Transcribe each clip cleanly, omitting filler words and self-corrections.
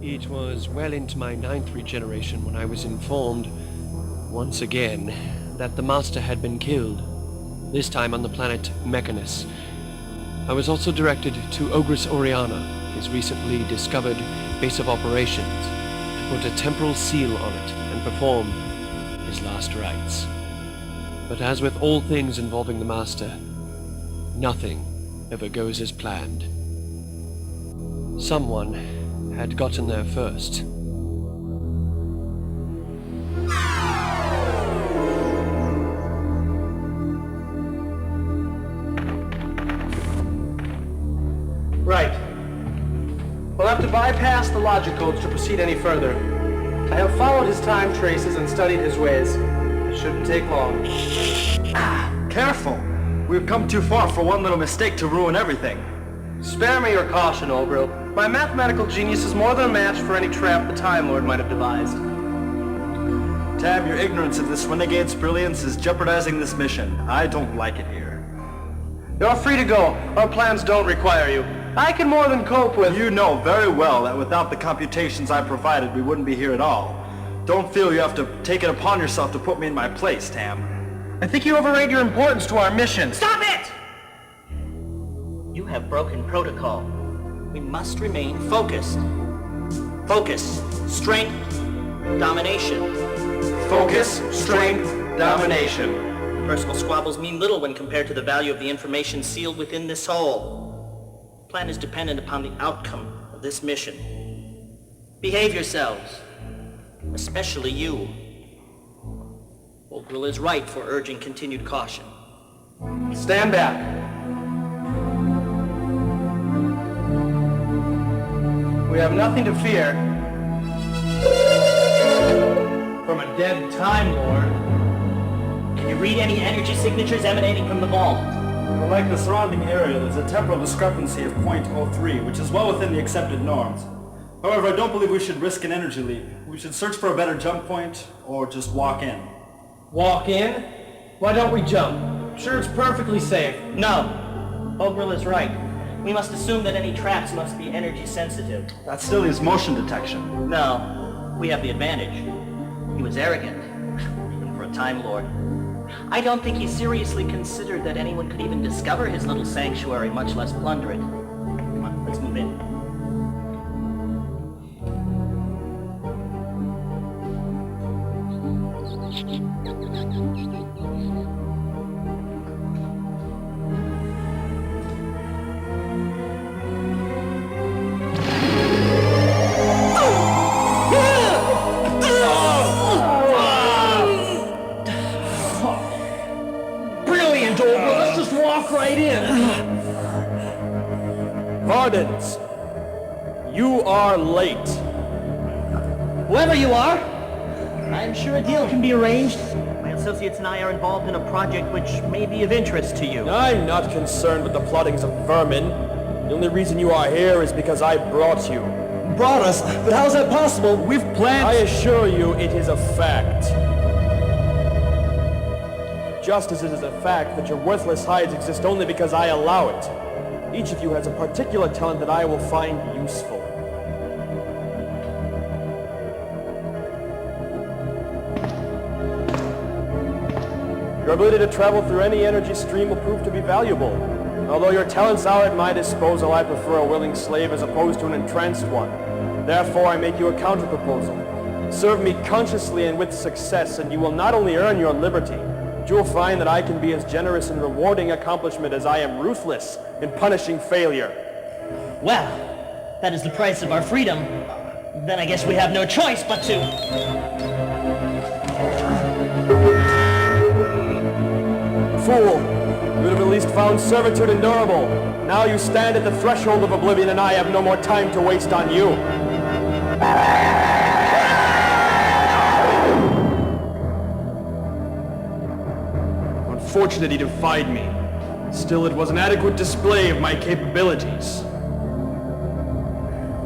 It was well into my 9th regeneration when I was informed, once again, that the Master had been killed, this time on the planet Mechanus. I was also directed to Ogress Oriana, his recently discovered base of operations, to put a temporal seal on it and perform his last rites. But as with all things involving the Master, nothing ever goes as planned. Someone had gotten there first. Right. We'll have to bypass the logic codes to proceed any further. I have followed his time traces and studied his ways. It shouldn't take long. Careful! We've come too far for one little mistake to ruin everything. Spare me your caution, Ogril. My mathematical genius is more than a match for any trap the Time Lord might have devised. Tab, your ignorance of this renegade's brilliance is jeopardizing this mission. I don't like it here. You're free to go. Our plans don't require you. I can more than cope with... You know very well that without the computations I provided, we wouldn't be here at all. Don't feel you have to take it upon yourself to put me in my place, Tam. I think you overrate your importance to our mission. Stop it! You have broken protocol. We must remain focused. Focus, strength, domination. Focus, strength, domination. Personal squabbles mean little when compared to the value of the information sealed within this hole. The plan is dependent upon the outcome of this mission. Behave yourselves, especially you. Ogril is right for urging continued caution. Stand back. We have nothing to fear from a dead Time Lord. Can you read any energy signatures emanating from the vault? Like the surrounding area, there's a temporal discrepancy of 0.03, which is well within the accepted norms. However, I don't believe we should risk an energy leap. We should search for a better jump point, or just walk in. Walk in? Why don't we jump? I'm sure it's perfectly safe. No. Ogril is right. We must assume that any traps must be energy sensitive. That still leaves motion detection. No. We have the advantage. He was arrogant, even for a Time Lord. I don't think he seriously considered that anyone could even discover his little sanctuary, much less plunder it. Come on, let's move in. Vardens, you are late. Whoever you are, I'm sure a deal can be arranged. My associates and I are involved in a project which may be of interest to you. I'm not concerned with the plottings of vermin. The only reason you are here is because I brought you. Brought us? But how's that possible? We've planned... I assure you it is a fact. Just as it is a fact that your worthless hides exist only because I allow it. Each of you has a particular talent that I will find useful. Your ability to travel through any energy stream will prove to be valuable. Although your talents are at my disposal, I prefer a willing slave as opposed to an entranced one. Therefore, I make you a counter-proposal. Serve me consciously and with success, and you will not only earn your liberty, but you will find that I can be as generous in rewarding accomplishment as I am ruthless in punishing failure. Well, that is the price of our freedom. Then I guess we have no choice but to... Fool! You would have at least found servitude endurable. Now you stand at the threshold of oblivion and I have no more time to waste on you. Unfortunate he defied me. Still, it was an adequate display of my capabilities.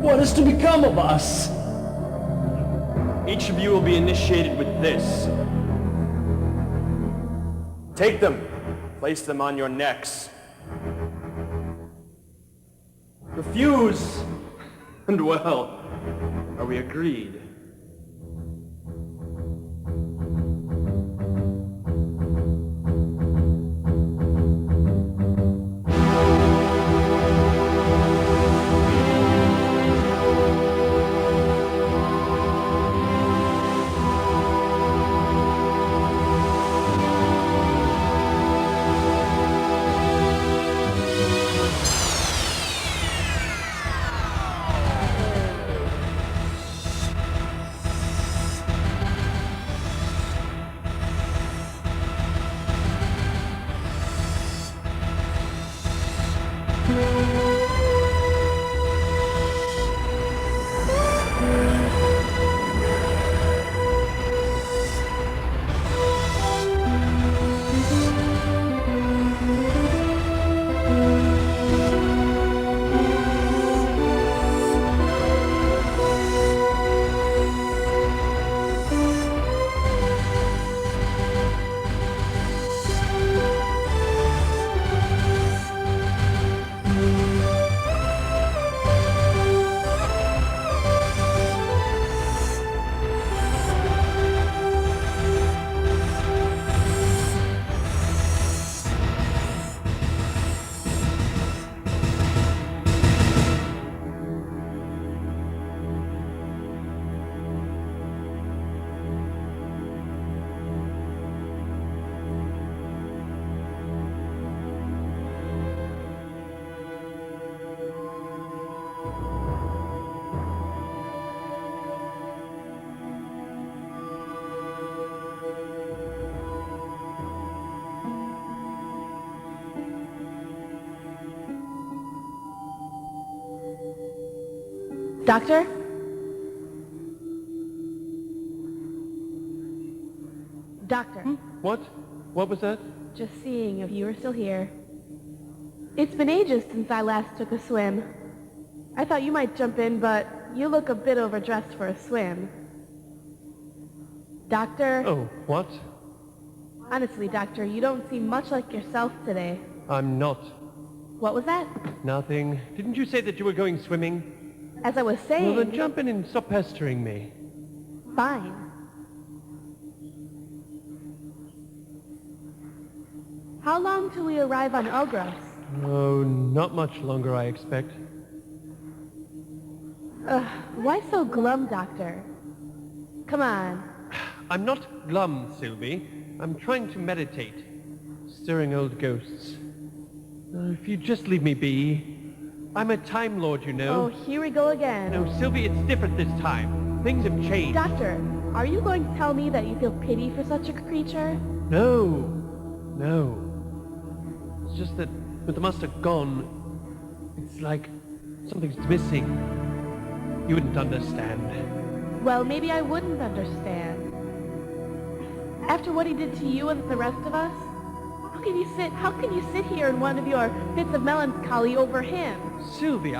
What is to become of us? Each of you will be initiated with this. Take them. Place them on your necks. Refuse, and well, Are we agreed? Doctor? Doctor, What? What was that? just seeing if you were still here. It's been ages since I last took a swim. I thought you might jump in, but you look a bit overdressed for a swim. Doctor? Oh, what? Honestly, Doctor, you don't seem much like yourself today. I'm not. What was that? Nothing. Didn't you say that you were going swimming? As I was saying... Well, then jump in and stop pestering me. Fine. How long till we arrive on Elgros? Oh, not much longer, I expect. Why so glum, Doctor? Come on. I'm not glum, Sylvie. I'm trying to meditate. Stirring old ghosts. If you'd just leave me be. I'm a Time Lord, you know. Oh, here we go again. No, Sylvie, it's different this time. Things have changed. Doctor, are you going to tell me that you feel pity for such a creature? No. No. It's just that with the master gone, it's like something's missing. You wouldn't understand. Well, maybe I wouldn't understand. After what he did to you and the rest of us, how can you sit here in one of your fits of melancholy over him? Sylvie,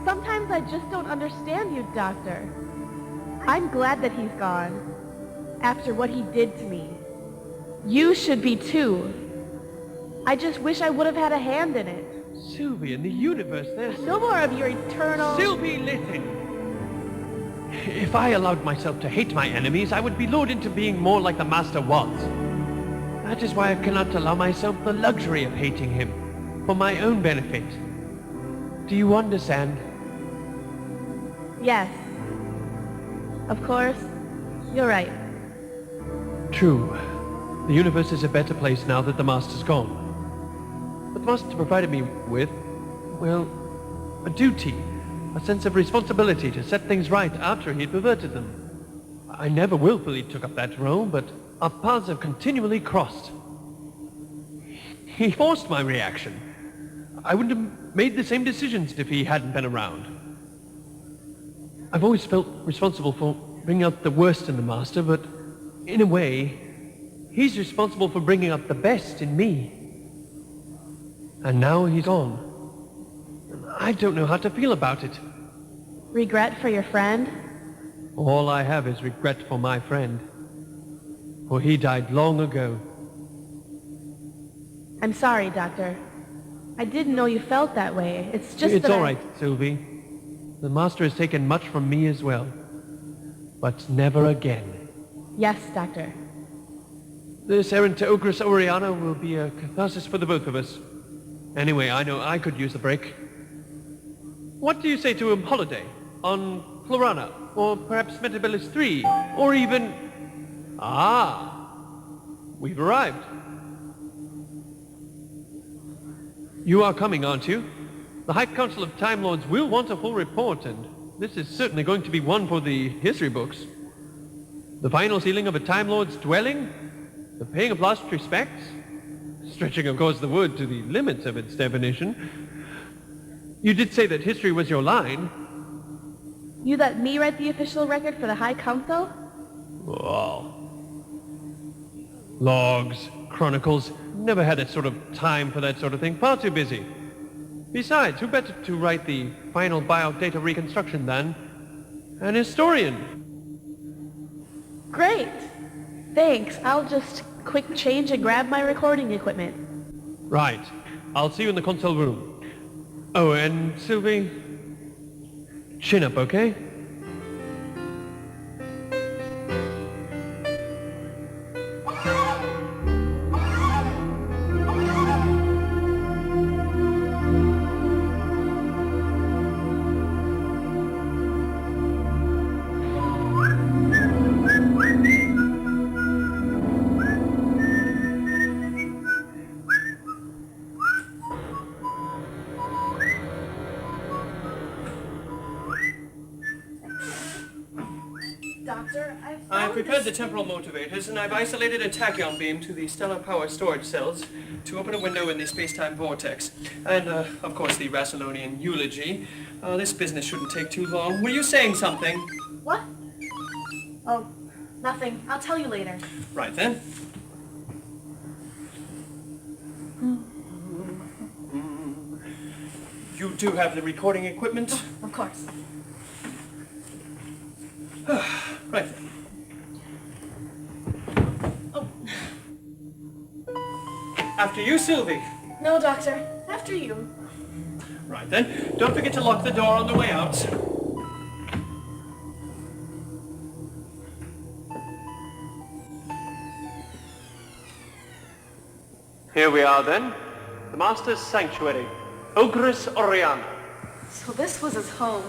Sometimes I just don't understand you, Doctor. I'm glad that he's gone. After what he did to me. You should be too. I just wish I would have had a hand in it. Sylvie, in the universe, there's... No more of your eternal... Sylvie, listen! If I allowed myself to hate my enemies, I would be lured into being more like the Master was. That is why I cannot allow myself the luxury of hating him, for my own benefit. Do you understand? Yes. Of course, you're right. True. The universe is a better place now that the Master's gone. But the Master provided me with, well, a duty, a sense of responsibility to set things right after he had perverted them. I never willfully took up that role, but our paths have continually crossed. He forced my reaction. I wouldn't have made the same decisions if he hadn't been around. I've always felt responsible for bringing out the worst in the Master, but in a way, he's responsible for bringing out the best in me. And now he's gone. I don't know how to feel about it. Regret for your friend? All I have is regret for my friend. For he died long ago. I'm sorry, Doctor. I didn't know you felt that way. It's just It's that all right, Sylvie. The Master has taken much from me as well. But never again. Yes, Doctor. This errand to Ogris Oriana will be a catharsis for the both of us. Anyway, I know I could use a break. What do you say to a holiday? On Florana? Or perhaps Metabilis 3? Or even... Ah! We've arrived. You are coming, aren't you? The High Council of Time Lords will want a full report, and this is certainly going to be one for the history books. The final sealing of a Time Lord's dwelling? The paying of last respects? Stretching, of course, the word to the limits of its definition. You did say that history was your line. You let me write the official record for the High Council? Oh. Logs, chronicles, never had a sort of time for that sort of thing. Far too busy. Besides, who better to write the final biodata reconstruction than an historian? Great. Thanks. I'll just quick change and grab my recording equipment. Right. I'll see you in the console room. Oh, and Sylvie, chin up, okay? Doctor, I've prepared the temporal motivators, and I've isolated a tachyon beam to the stellar power storage cells to open a window in the space-time vortex. And, of course, the Rassilonian eulogy. This business shouldn't take too long. Were you saying something? What? Oh, nothing. I'll tell you later. Right then. You do have the recording equipment? Of course. Right then. Oh. After you, Sylvie. No, Doctor. After you. Right then. Don't forget to lock the door on the way out. Here we are then. The Master's Sanctuary. Ogris Oriana. So this was his home.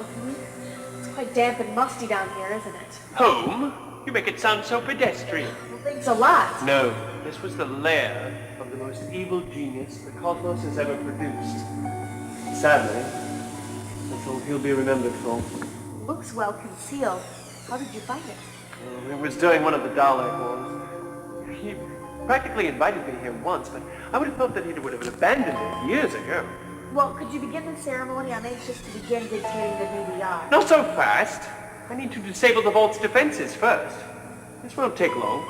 It's quite damp and musty down here, isn't it? Home? You make it sound so pedestrian. Well, thanks a lot. No, this was the lair of the most evil genius the cosmos has ever produced. Sadly, that's all he'll be remembered for. Looks well concealed. How did you find it? It was during one of the Dalek wars. He practically invited me here once, but I would have thought that he would have abandoned it years ago. Well, could you begin the ceremony? I'm anxious to begin dictating the new VR. Not so fast. I need to disable the vault's defenses first. This won't take long.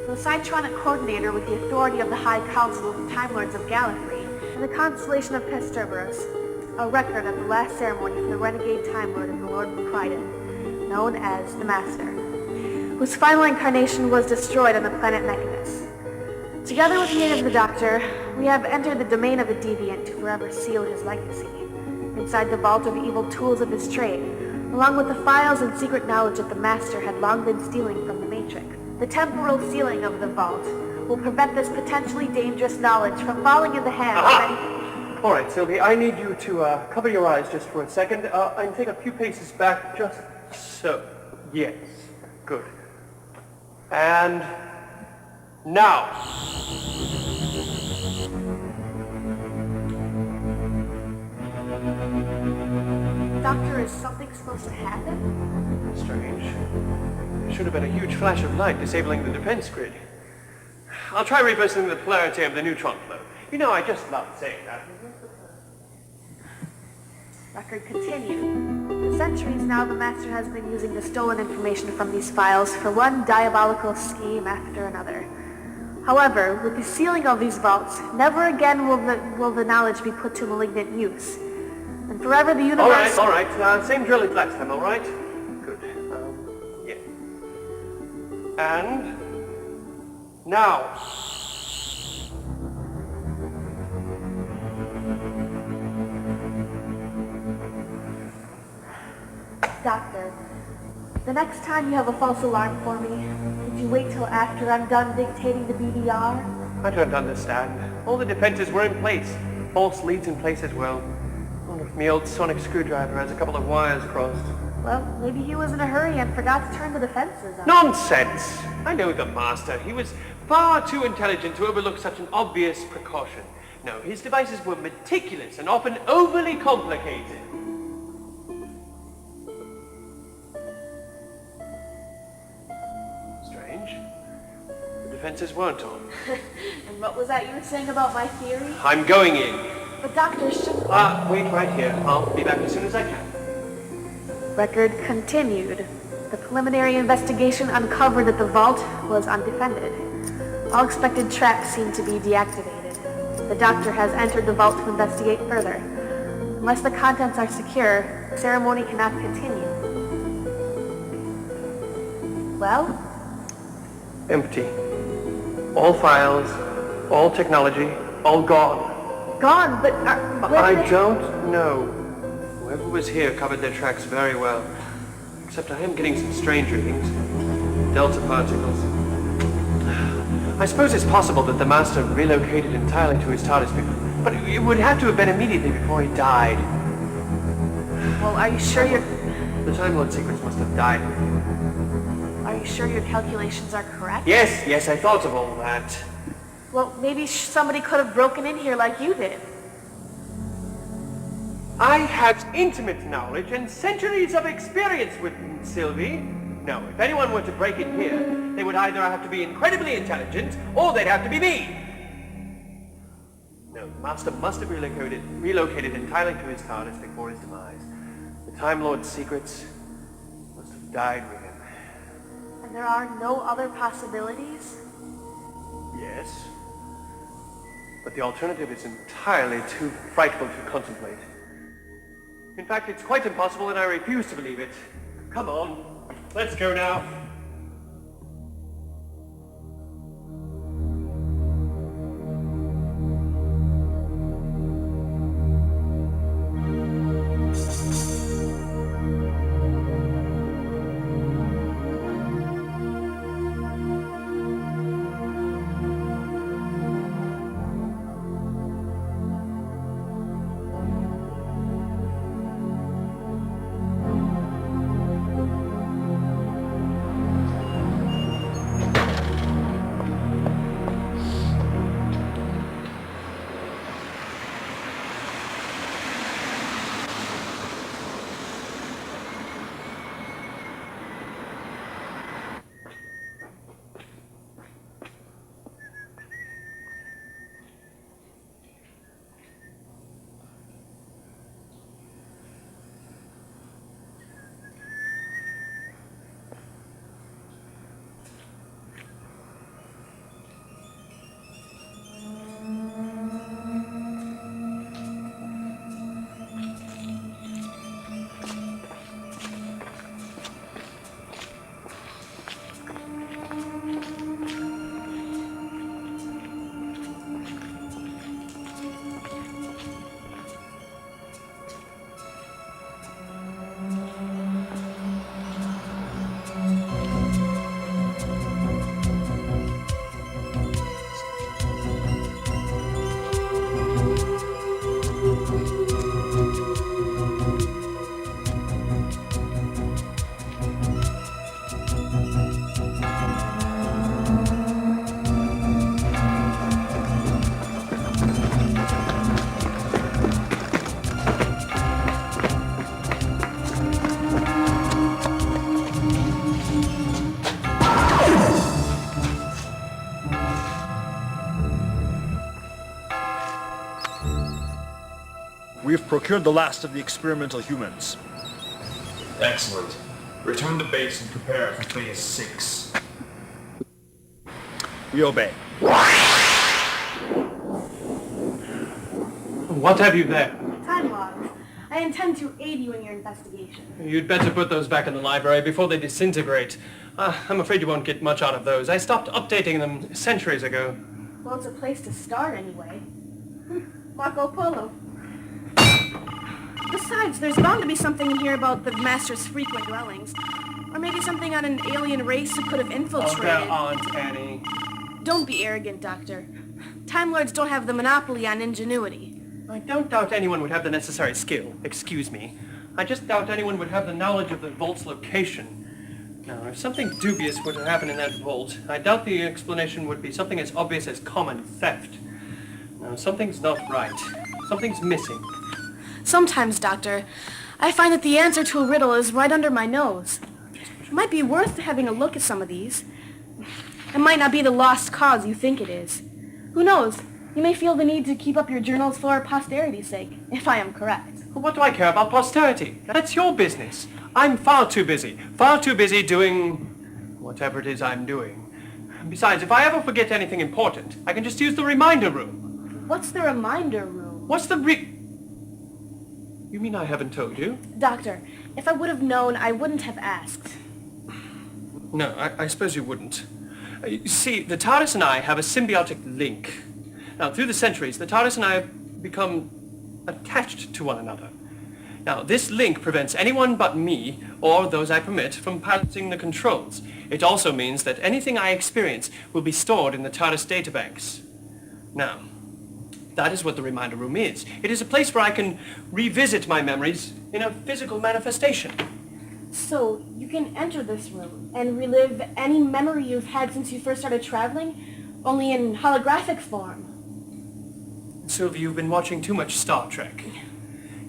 The Cytronic Coordinator with the authority of the High Council of the Time Lords of Gallifrey and the constellation of Pesturberus, a record of the last ceremony for the renegade Time Lord of the Lord Crichton, known as the Master, whose final incarnation was destroyed on the planet Mechanus. Together with the aid of the Doctor, we have entered the domain of the Deviant to forever seal his legacy, inside the vault of evil tools of his trade, along with the files and secret knowledge that the Master had long been stealing from the Matrix. The temporal sealing of the vault will prevent this potentially dangerous knowledge from falling in the hands of any... All right, Sylvie, I need you to cover your eyes just for a second and take a few paces back, just so. Yes, good. And now. Doctor, is something supposed to happen? Strange. There should have been a huge flash of light disabling the defense grid. I'll try reversing the polarity of the neutron flow. You know, I just love saying that. Record continued. For centuries now, the Master has been using the stolen information from these files for one diabolical scheme after another. However, with the sealing of these vaults, never again will the knowledge be put to malignant use. And forever the universe... All right. Same drill as last time, all right? Good. Yeah. And... now. Doctor. The next time you have a false alarm for me, could you wait till after I'm done dictating the BDR? I don't understand. All the defenses were in place. False leads in place as well. I wonder if my old sonic screwdriver has a couple of wires crossed. Well, maybe he was in a hurry and forgot to turn the defenses on. Nonsense! I know the Master. He was far too intelligent to overlook such an obvious precaution. No, his devices were meticulous and often overly complicated. Strange. The defenses weren't on. And what was that you were saying about my theory? I'm going in. But Doctor, should... Wait right here. I'll be back as soon as I can. Record continued. The preliminary investigation uncovered that the vault was undefended. All expected traps seem to be deactivated. The Doctor has entered the vault to investigate further. Unless the contents are secure, the ceremony cannot continue. Well? Empty. All files, all technology, all gone. Gone, but... I don't know. Whoever was here covered their tracks very well. Except I am getting some strange readings. Delta particles. I suppose it's possible that the Master relocated entirely to his TARDIS before, but it would have to have been immediately before he died. Well, are you sure you're... The Time Lord secrets must have died. Are you sure your calculations are correct? Yes, I thought of all that. Well, maybe somebody could have broken in here like you did. I have intimate knowledge and centuries of experience with Sylvie. No, if anyone were to break in here, they would either have to be incredibly intelligent, or they'd have to be me. No, the Master must have relocated entirely to his TARDIS before his demise. The Time Lord's secrets must have died with him. And there are no other possibilities? Yes. But the alternative is entirely too frightful to contemplate. In fact, it's quite impossible and I refuse to believe it. Come on, let's go now. We've procured the last of the experimental humans. Excellent. Return to base and prepare for Phase 6. We obey. What have you there? Time logs. I intend to aid you in your investigation. You'd better put those back in the library before they disintegrate. I'm afraid you won't get much out of those. I stopped updating them centuries ago. Well, it's a place to start anyway. Marco Polo. Besides, there's bound to be something in here about the Master's frequent dwellings. Or maybe something on an alien race who could have infiltrated. Oh, there aren't any. Don't be arrogant, Doctor. Time Lords don't have the monopoly on ingenuity. I don't doubt anyone would have the necessary skill. Excuse me. I just doubt anyone would have the knowledge of the vault's location. Now, if something dubious were to happen in that vault, I doubt the explanation would be something as obvious as common theft. Now, something's not right. Something's missing. Sometimes, Doctor, I find that the answer to a riddle is right under my nose. It might be worth having a look at some of these. It might not be the lost cause you think it is. Who knows? You may feel the need to keep up your journals for posterity's sake, if I am correct. Well, what do I care about posterity? That's your business. I'm far too busy doing whatever it is I'm doing. Besides, if I ever forget anything important, I can just use the reminder room. What's the reminder room? What's the You mean I haven't told you? Doctor, if I would have known, I wouldn't have asked. No, I suppose you wouldn't. You see, the TARDIS and I have a symbiotic link. Now, through the centuries, the TARDIS and I have become attached to one another. Now, this link prevents anyone but me, or those I permit, from piloting the controls. It also means that anything I experience will be stored in the TARDIS databanks. Now, that is what the reminder room is. It is a place where I can revisit my memories in a physical manifestation. So, you can enter this room and relive any memory you've had since you first started traveling, only in holographic form. Sylvie, you've been watching too much Star Trek.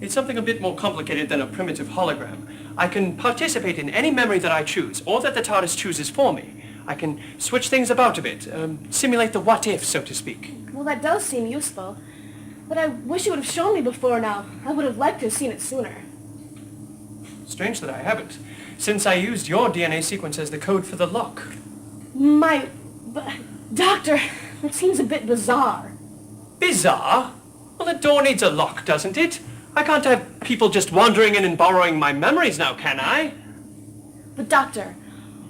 It's something a bit more complicated than a primitive hologram. I can participate in any memory that I choose, or that the TARDIS chooses for me. I can switch things about a bit, simulate the what-if, so to speak. Well, that does seem useful. But I wish you would have shown me before now. I would have liked to have seen it sooner. Strange that I haven't, since I used your DNA sequence as the code for the lock. Doctor, it seems a bit bizarre. Bizarre? Well, the door needs a lock, doesn't it? I can't have people just wandering in and borrowing my memories now, can I? But Doctor,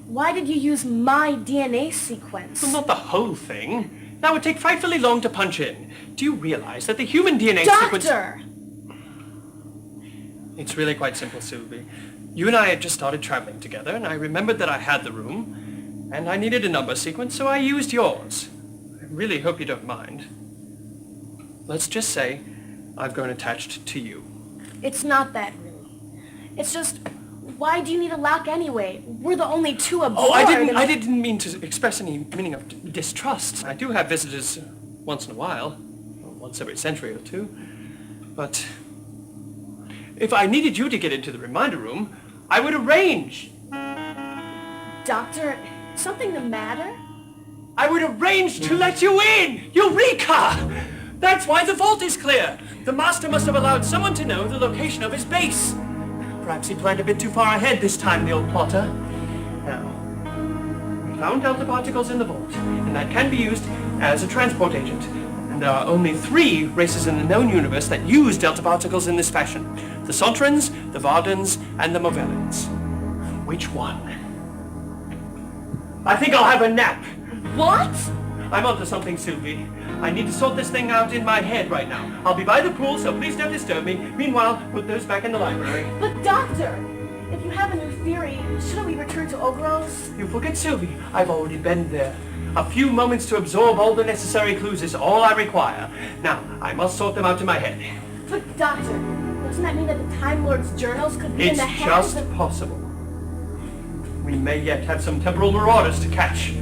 why did you use my DNA sequence? Well, not the whole thing. That would take frightfully long to punch in. Do you realize that the human DNA sequence... Doctor! It's really quite simple, Sylvie. You and I had just started traveling together, and I remembered that I had the room, and I needed a number sequence, so I used yours. I really hope you don't mind. Let's just say I've grown attached to you. It's not that, really. It's just, why do you need a lock anyway? We're the only two aboard. Oh, I didn't mean to express any meaning of distrust. I do have visitors once in a while, once every century or two. But if I needed you to get into the reminder room, I would arrange. Doctor, something the matter? I would arrange to let you in! Eureka! That's why the vault is clear. The Master must have allowed someone to know the location of his base. Perhaps he planned a bit too far ahead this time, the old plotter. Now, we found delta particles in the vault, and that can be used as a transport agent. And there are only 3 races in the known universe that use delta particles in this fashion. The Sontarans, the Vardans, and the Movellans. Which one? I think I'll have a nap. What? I'm onto something, Sylvie. I need to sort this thing out in my head right now. I'll be by the pool, so please don't disturb me. Meanwhile, put those back in the library. But Doctor, if you have a new theory, shouldn't we return to Ogros? You forget, Sylvie. I've already been there. A few moments to absorb all the necessary clues is all I require. Now, I must sort them out in my head. But Doctor, doesn't that mean that the Time Lord's journals could be in the hands It's just possible. We may yet have some temporal marauders to catch.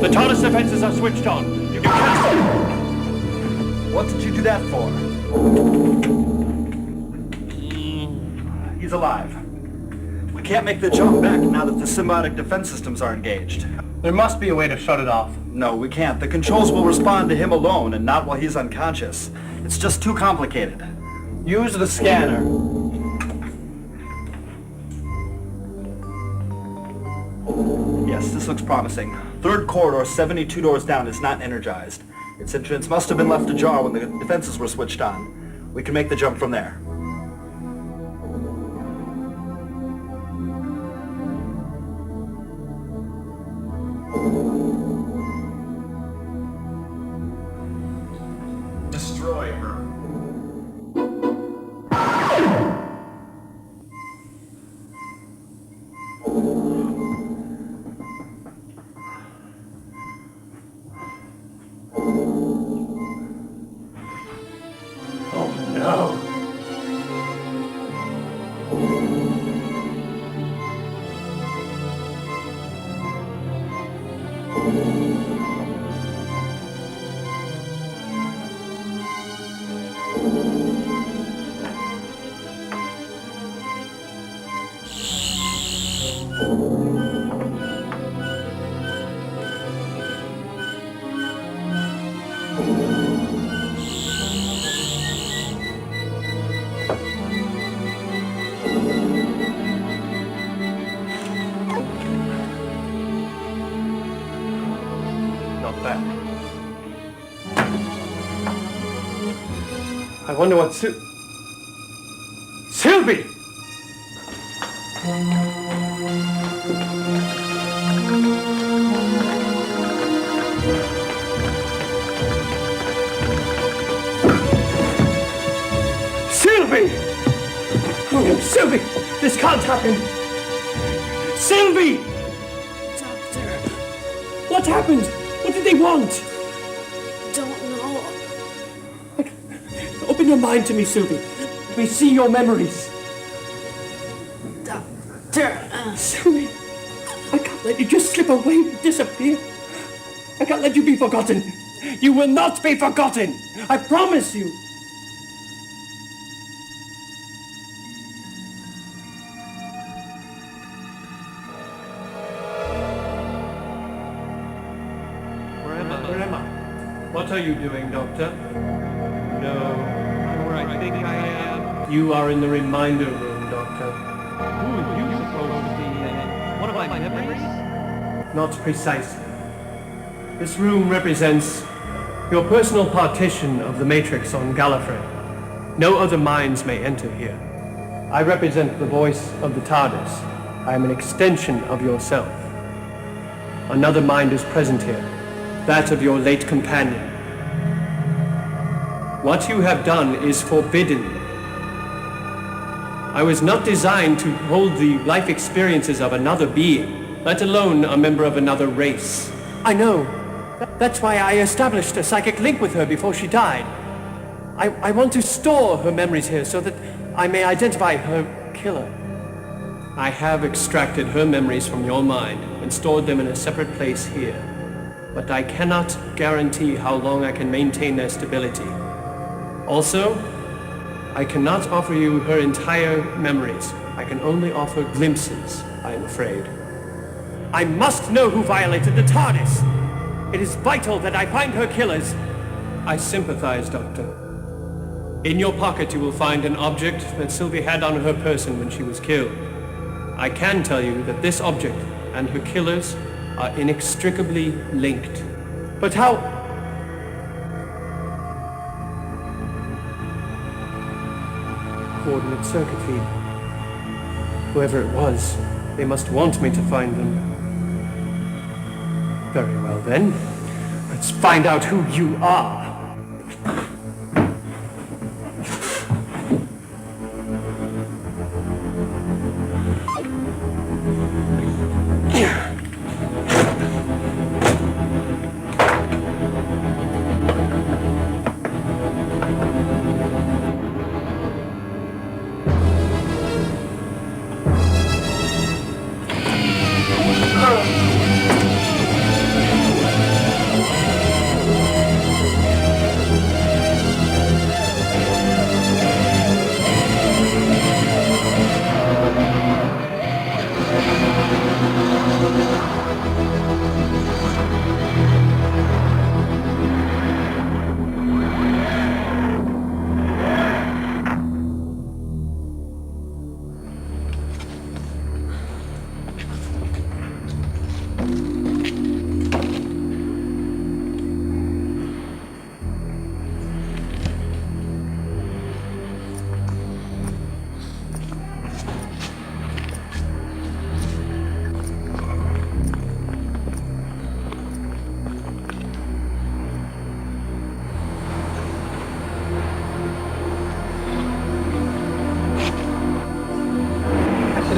The TARDIS defenses are switched on. You can cancel. What did you do that for? He's alive. We can't make the jump back now that the symbiotic defense systems are engaged. There must be a way to shut it off. No, we can't. The controls will respond to him alone and not while he's unconscious. It's just too complicated. Use the scanner. Yes, this looks promising. Third corridor, 72 doors down, is not energized. Its entrance must have been left ajar when the defenses were switched on. We can make the jump from there. Destroy her. Oh no. Not bad. I wonder what Sylvie! Sylvie! Oh no, Sylvie! This can't happen! Sylvie! Doctor, What happened? What did they want? don't know. Open your mind to me, Sylvie. Let me see your memories. Doctor, Sylvie, I can't let you just slip away and disappear. I can't let you be forgotten. You will not be forgotten. I promise you. Where am I? What are you doing, Doctor? No, I'm where I think I am. You are in the reminder room, Doctor. Who are you supposed to be? One of my memories? Not precisely. This room represents your personal partition of the Matrix on Gallifrey. No other minds may enter here. I represent the voice of the TARDIS. I am an extension of yourself. Another mind is present here, that of your late companion. What you have done is forbidden. I was not designed to hold the life experiences of another being, let alone a member of another race. I know. That's why I established a psychic link with her before she died. I want to store her memories here so that I may identify her killer. I have extracted her memories from your mind and stored them in a separate place here. But I cannot guarantee how long I can maintain their stability. Also, I cannot offer you her entire memories. I can only offer glimpses, I am afraid. I must know who violated the TARDIS! It is vital that I find her killers. I sympathize, Doctor. In your pocket you will find an object that Sylvie had on her person when she was killed. I can tell you that this object and her killers are inextricably linked. But how? Coordinate circuit feed. Whoever it was, they must want me to find them. Very well then. Let's find out who you are.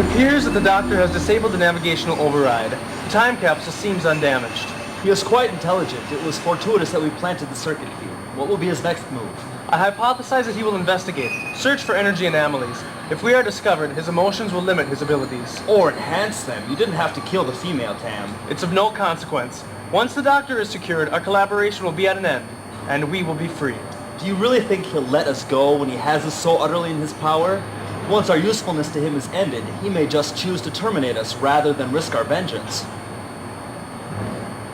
appears that the doctor has disabled the navigational override. The time capsule seems undamaged. He is quite intelligent. It was fortuitous that we planted the circuit here. What will be his next move? I hypothesize that he will investigate, search for energy anomalies. If we are discovered, his emotions will limit his abilities. Or enhance them. You didn't have to kill the female Tam. It's of no consequence. Once the doctor is secured, our collaboration will be at an end, and we will be free. Do you really think he'll let us go when he has us so utterly in his power? Once our usefulness to him is ended, he may just choose to terminate us rather than risk our vengeance.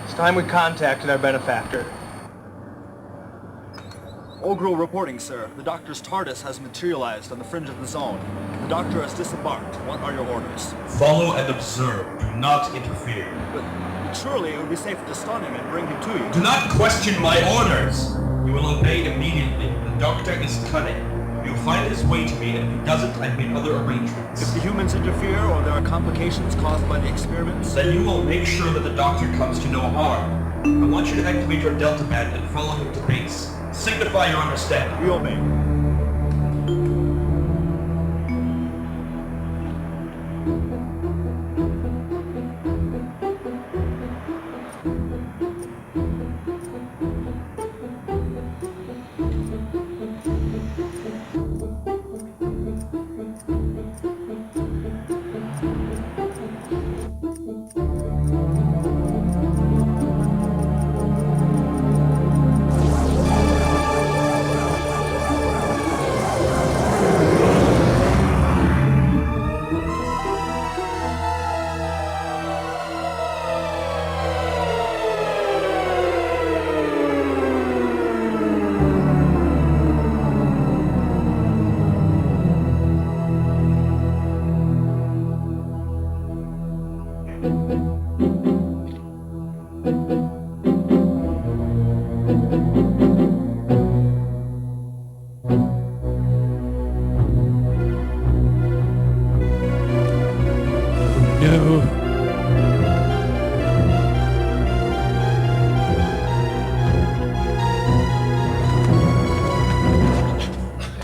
It's time we contacted our benefactor. Ogrel reporting, sir. The doctor's TARDIS has materialized on the fringe of the zone. The doctor has disembarked. What are your orders? Follow and observe. Do not interfere. But surely it would be safer to stun him and bring him to you. Do not question my orders. You will obey immediately. The doctor is cunning. He'll find his way to me, and if he doesn't, I've made other arrangements. If the humans interfere or there are complications caused by the experiments, Then you will make sure that the doctor comes to no harm. I want you to activate your Delta Band and follow him to base. Signify your understanding. we obey.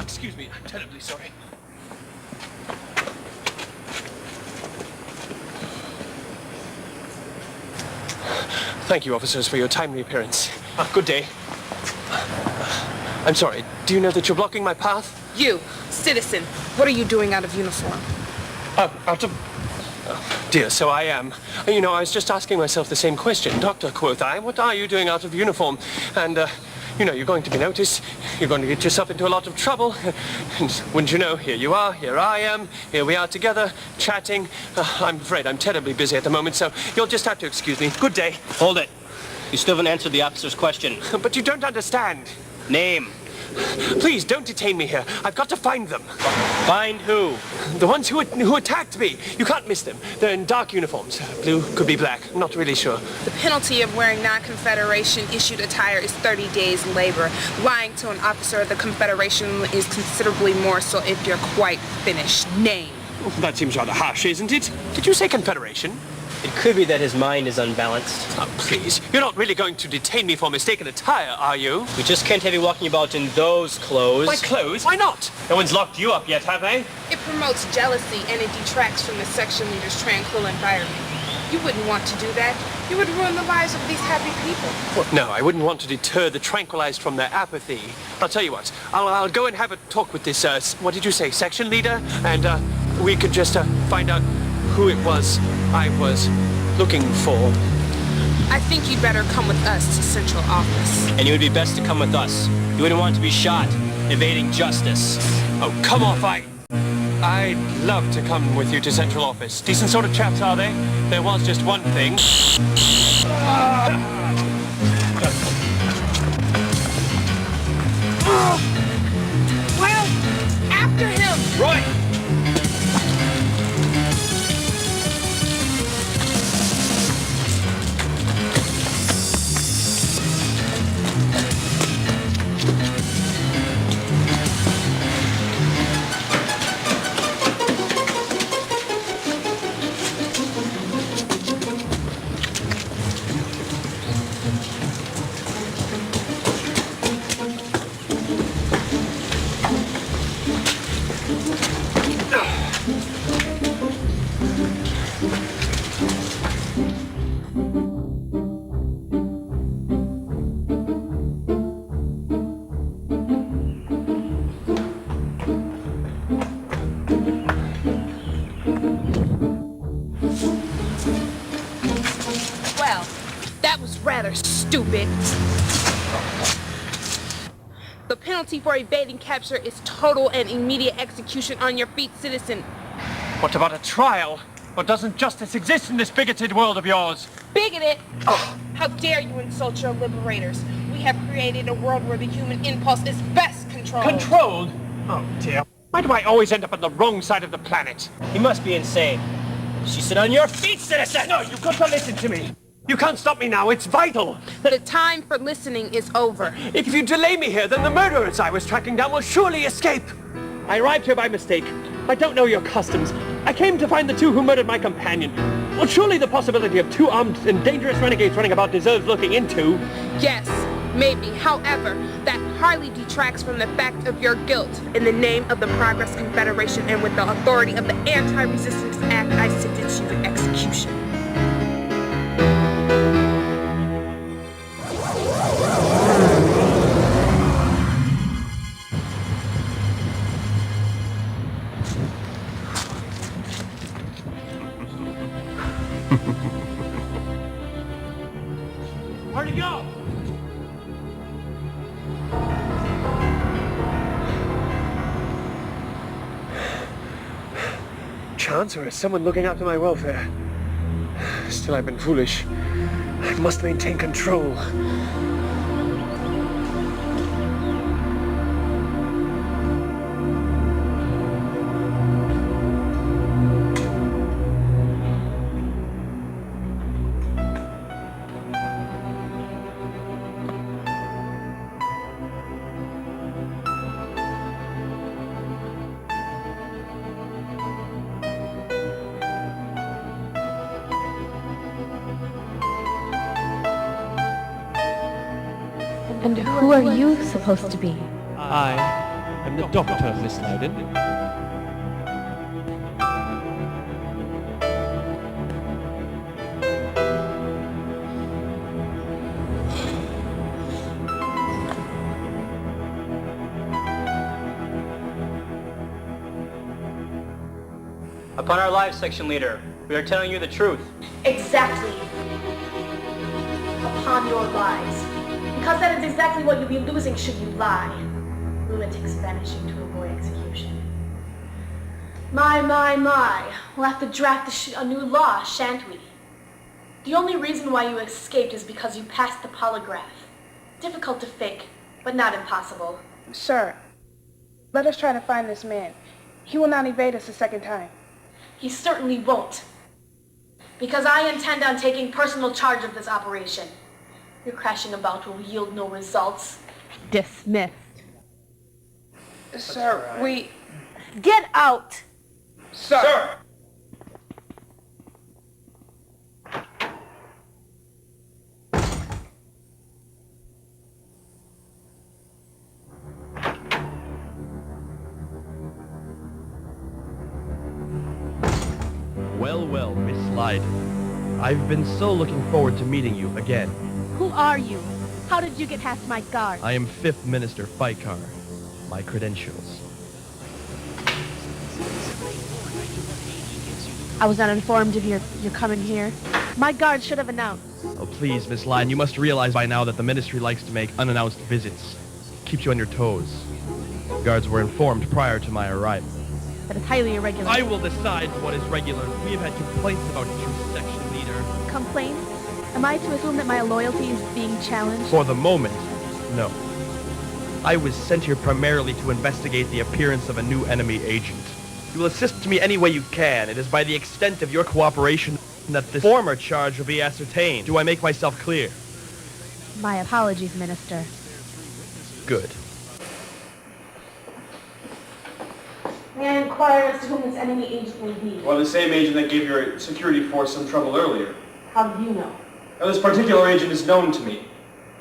Excuse me, I'm terribly sorry. Thank you, officers, for your timely appearance. Good day. I'm sorry, do you know that you're blocking my path? You, citizen, what are you doing out of uniform? Out of... Oh, dear, so I am. You know, I was just asking myself the same question. Doctor, quoth I, what are you doing out of uniform? And, you know, you're going to be noticed. You're going to get yourself into a lot of trouble. And wouldn't you know, here you are, here I am, here we are together, chatting. I'm afraid I'm terribly busy at the moment, so you'll just have to excuse me. Good day. Hold it. You still haven't answered the officer's question. But you don't understand. Name. Please, don't detain me here. I've got to find them. Find who? The ones who attacked me. You can't miss them. They're in dark uniforms. Blue, could be black. I'm not really sure. The penalty of wearing non-Confederation issued attire is 30 days labor. Lying to an officer of the Confederation is considerably more so if you're quite finished. Name. That seems rather harsh, isn't it? Did you say Confederation? It could be that his mind is unbalanced. Oh, please. You're not really going to detain me for mistaken attire, are you? We just can't have you walking about in those clothes. My clothes? Why not? No one's locked you up yet, have they? It promotes jealousy and it detracts from the section leader's tranquil environment. You wouldn't want to do that. You would ruin the lives of these happy people. Well, no, I wouldn't want to deter the tranquilized from their apathy. I'll tell you what. I'll go and have a talk with this, what did you say, section leader? And we could just find out who it was I was looking for. I think you'd better come with us to Central Office. And it would be best to come with us. You wouldn't want to be shot, evading justice. Oh, come off, I'd love to come with you to Central Office. Decent sort of chaps, are they? There was just one thing. Well, after him! Right! rather stupid. The penalty for evading capture is total and immediate execution on your feet, citizen. What about a trial? Or doesn't justice exist in this bigoted world of yours? Bigoted? Oh, how dare you insult your liberators? We have created a world where the human impulse is best controlled. Controlled? Oh dear. Why do I always end up on the wrong side of the planet? You must be insane. She sit on your feet, citizen! No, you've got to listen to me. You can't stop me now. It's vital. The time for listening is over. If you delay me here, then the murderers I was tracking down will surely escape. I arrived here by mistake. I don't know your customs. I came to find the two who murdered my companion. Well, surely the possibility of two armed and dangerous renegades running about deserves looking into. Yes, maybe. However, that hardly detracts from the fact of your guilt. In the name of the Progress Confederation and with the authority of the Anti-Resistance Act, I sentence you to execution. Where'd he go? Chance, or is someone looking after my welfare? Still, I've been foolish. I must maintain control. And who are you supposed to be? I am the doctor, Miss Lydon. Upon our lives, section leader, we are telling you the truth. Exactly. Upon your lives. Because that is exactly what you'll be losing should you lie. Lunatics vanishing to avoid execution. My. We'll have to draft a new law, shan't we? The only reason why you escaped is because you passed the polygraph. Difficult to fake, but not impossible. Sir, let us try to find this man. He will not evade us a second time. He certainly won't. Because I intend on taking personal charge of this operation. Your crashing about will yield no results. Dismissed. Sir, we... Get out! Sir! Well, Miss Lydon. I've been so looking forward to meeting you again. Who are you? How did you get past my guard? I am 5th Minister Fikar. My credentials. I was not informed of your coming here. My guard should have announced. Oh, please, Miss Lydon, you must realize by now that the Ministry likes to make unannounced visits. Keeps you on your toes. Guards were informed prior to my arrival. That is highly irregular. I will decide what is regular. We have had complaints about you, section leader. Complaints? Am I to assume that my loyalty is being challenged? For the moment, no. I was sent here primarily to investigate the appearance of a new enemy agent. You will assist me any way you can. It is by the extent of your cooperation that the former charge will be ascertained. Do I make myself clear? My apologies, Minister. Good. May I inquire as to whom this enemy agent may be? Well, the same agent that gave your security force some trouble earlier. How do you know? Now, this particular agent is known to me,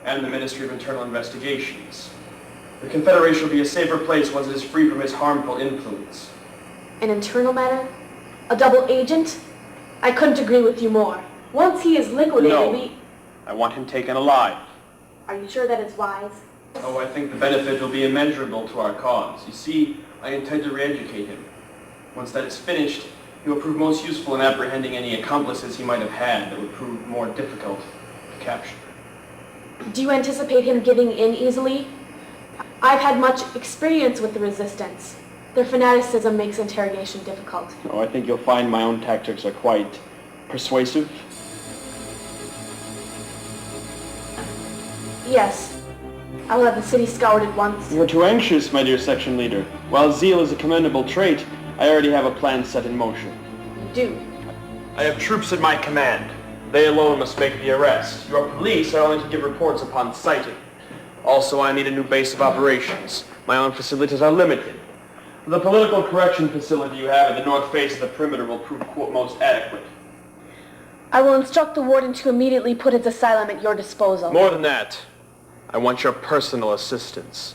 and the Ministry of Internal Investigations. The Confederation will be a safer place once it is free from his harmful influence. An internal matter? A double agent? I couldn't agree with you more. Once he is liquidated, No. I want him taken alive. Are you sure that it's wise? Oh, I think the benefit will be immeasurable to our cause. You see, I intend to re-educate him. Once that is finished, he will prove most useful in apprehending any accomplices he might have had that would prove more difficult to capture. Do you anticipate him giving in easily? I've had much experience with the resistance. Their fanaticism makes interrogation difficult. Oh, I think you'll find my own tactics are quite persuasive. Yes. I will have the city scoured at once. You're too anxious, my dear section leader. While zeal is a commendable trait, I already have a plan set in motion. You do. I have troops at my command. They alone must make the arrest. Your police are only to give reports upon sighting. Also, I need a new base of operations. My own facilities are limited. The political correction facility you have at the north face of the perimeter will prove, quote, most adequate. I will instruct the warden to immediately put his asylum at your disposal. More than that, I want your personal assistance.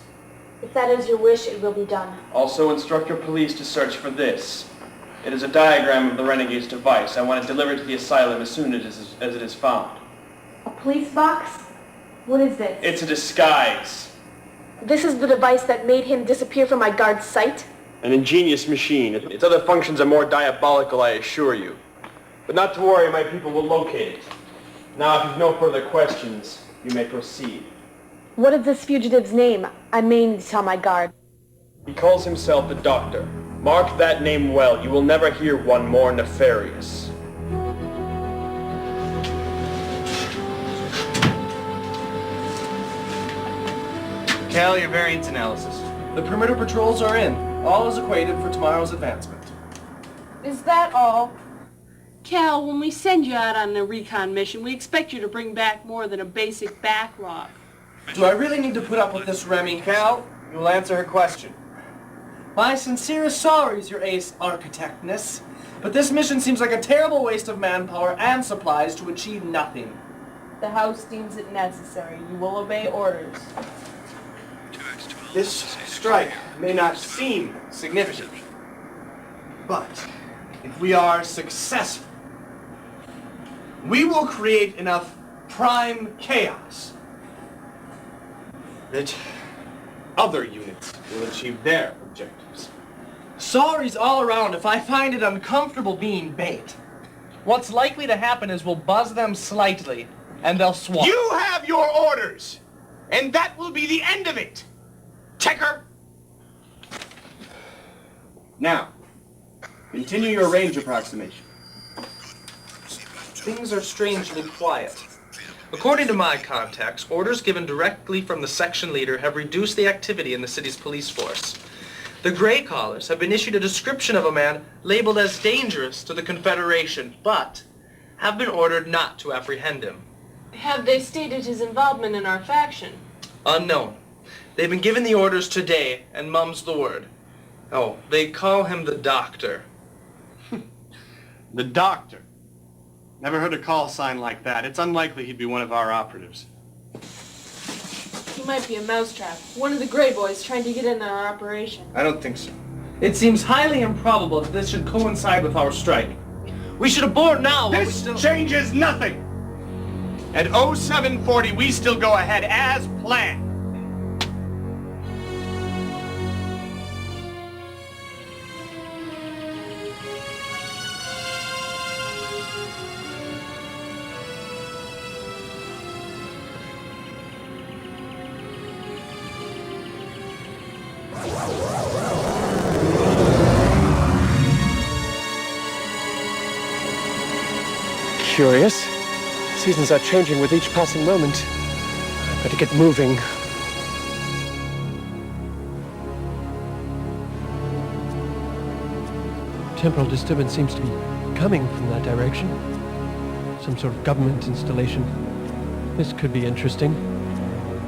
If that is your wish, it will be done. Also, instruct your police to search for this. It is a diagram of the renegade's device. I want it delivered to the asylum as soon as it is found. A police box? What is this? It's a disguise. This is the device that made him disappear from my guard's sight? An ingenious machine. Its other functions are more diabolical, I assure you. But not to worry, my people will locate it. Now, if you've no further questions, you may proceed. What is this fugitive's name? I may need to tell my guard. He calls himself the Doctor. Mark that name well. You will never hear one more nefarious. Cal, your variance analysis. The perimeter patrols are in. All is equated for tomorrow's advancement. Is that all? Cal, when we send you out on a recon mission, we expect you to bring back more than a basic backlog. Do I really need to put up with this, Remy? Cal, you will answer her question. My sincerest sorries, your ace architectness, but this mission seems like a terrible waste of manpower and supplies to achieve nothing. The House deems it necessary. You will obey orders. This strike may not seem significant, but if we are successful, we will create enough prime chaos that other units will achieve their objectives. Sorry's all around if I find it uncomfortable being bait. What's likely to happen is we'll buzz them slightly, and they'll swap. You have your orders, and that will be the end of it. Checker! Now, continue your range approximation. Things are strangely quiet. According to my contacts, orders given directly from the section leader have reduced the activity in the city's police force. The Gray Collars have been issued a description of a man labeled as dangerous to the Confederation, but have been ordered not to apprehend him. Have they stated his involvement in our faction? Unknown. They've been given the orders today, and mum's the word. Oh, they call him the Doctor. The Doctor? Never heard a call sign like that. It's unlikely he'd be one of our operatives. He might be a mousetrap. One of the Gray Boys trying to get in on our operation. I don't think so. It seems highly improbable that this should coincide with our strike. We should abort now. This changes nothing. At 0740, we still go ahead as planned. Curious. Seasons are changing with each passing moment. I better get moving. Temporal disturbance seems to be coming from that direction. Some sort of government installation. This could be interesting.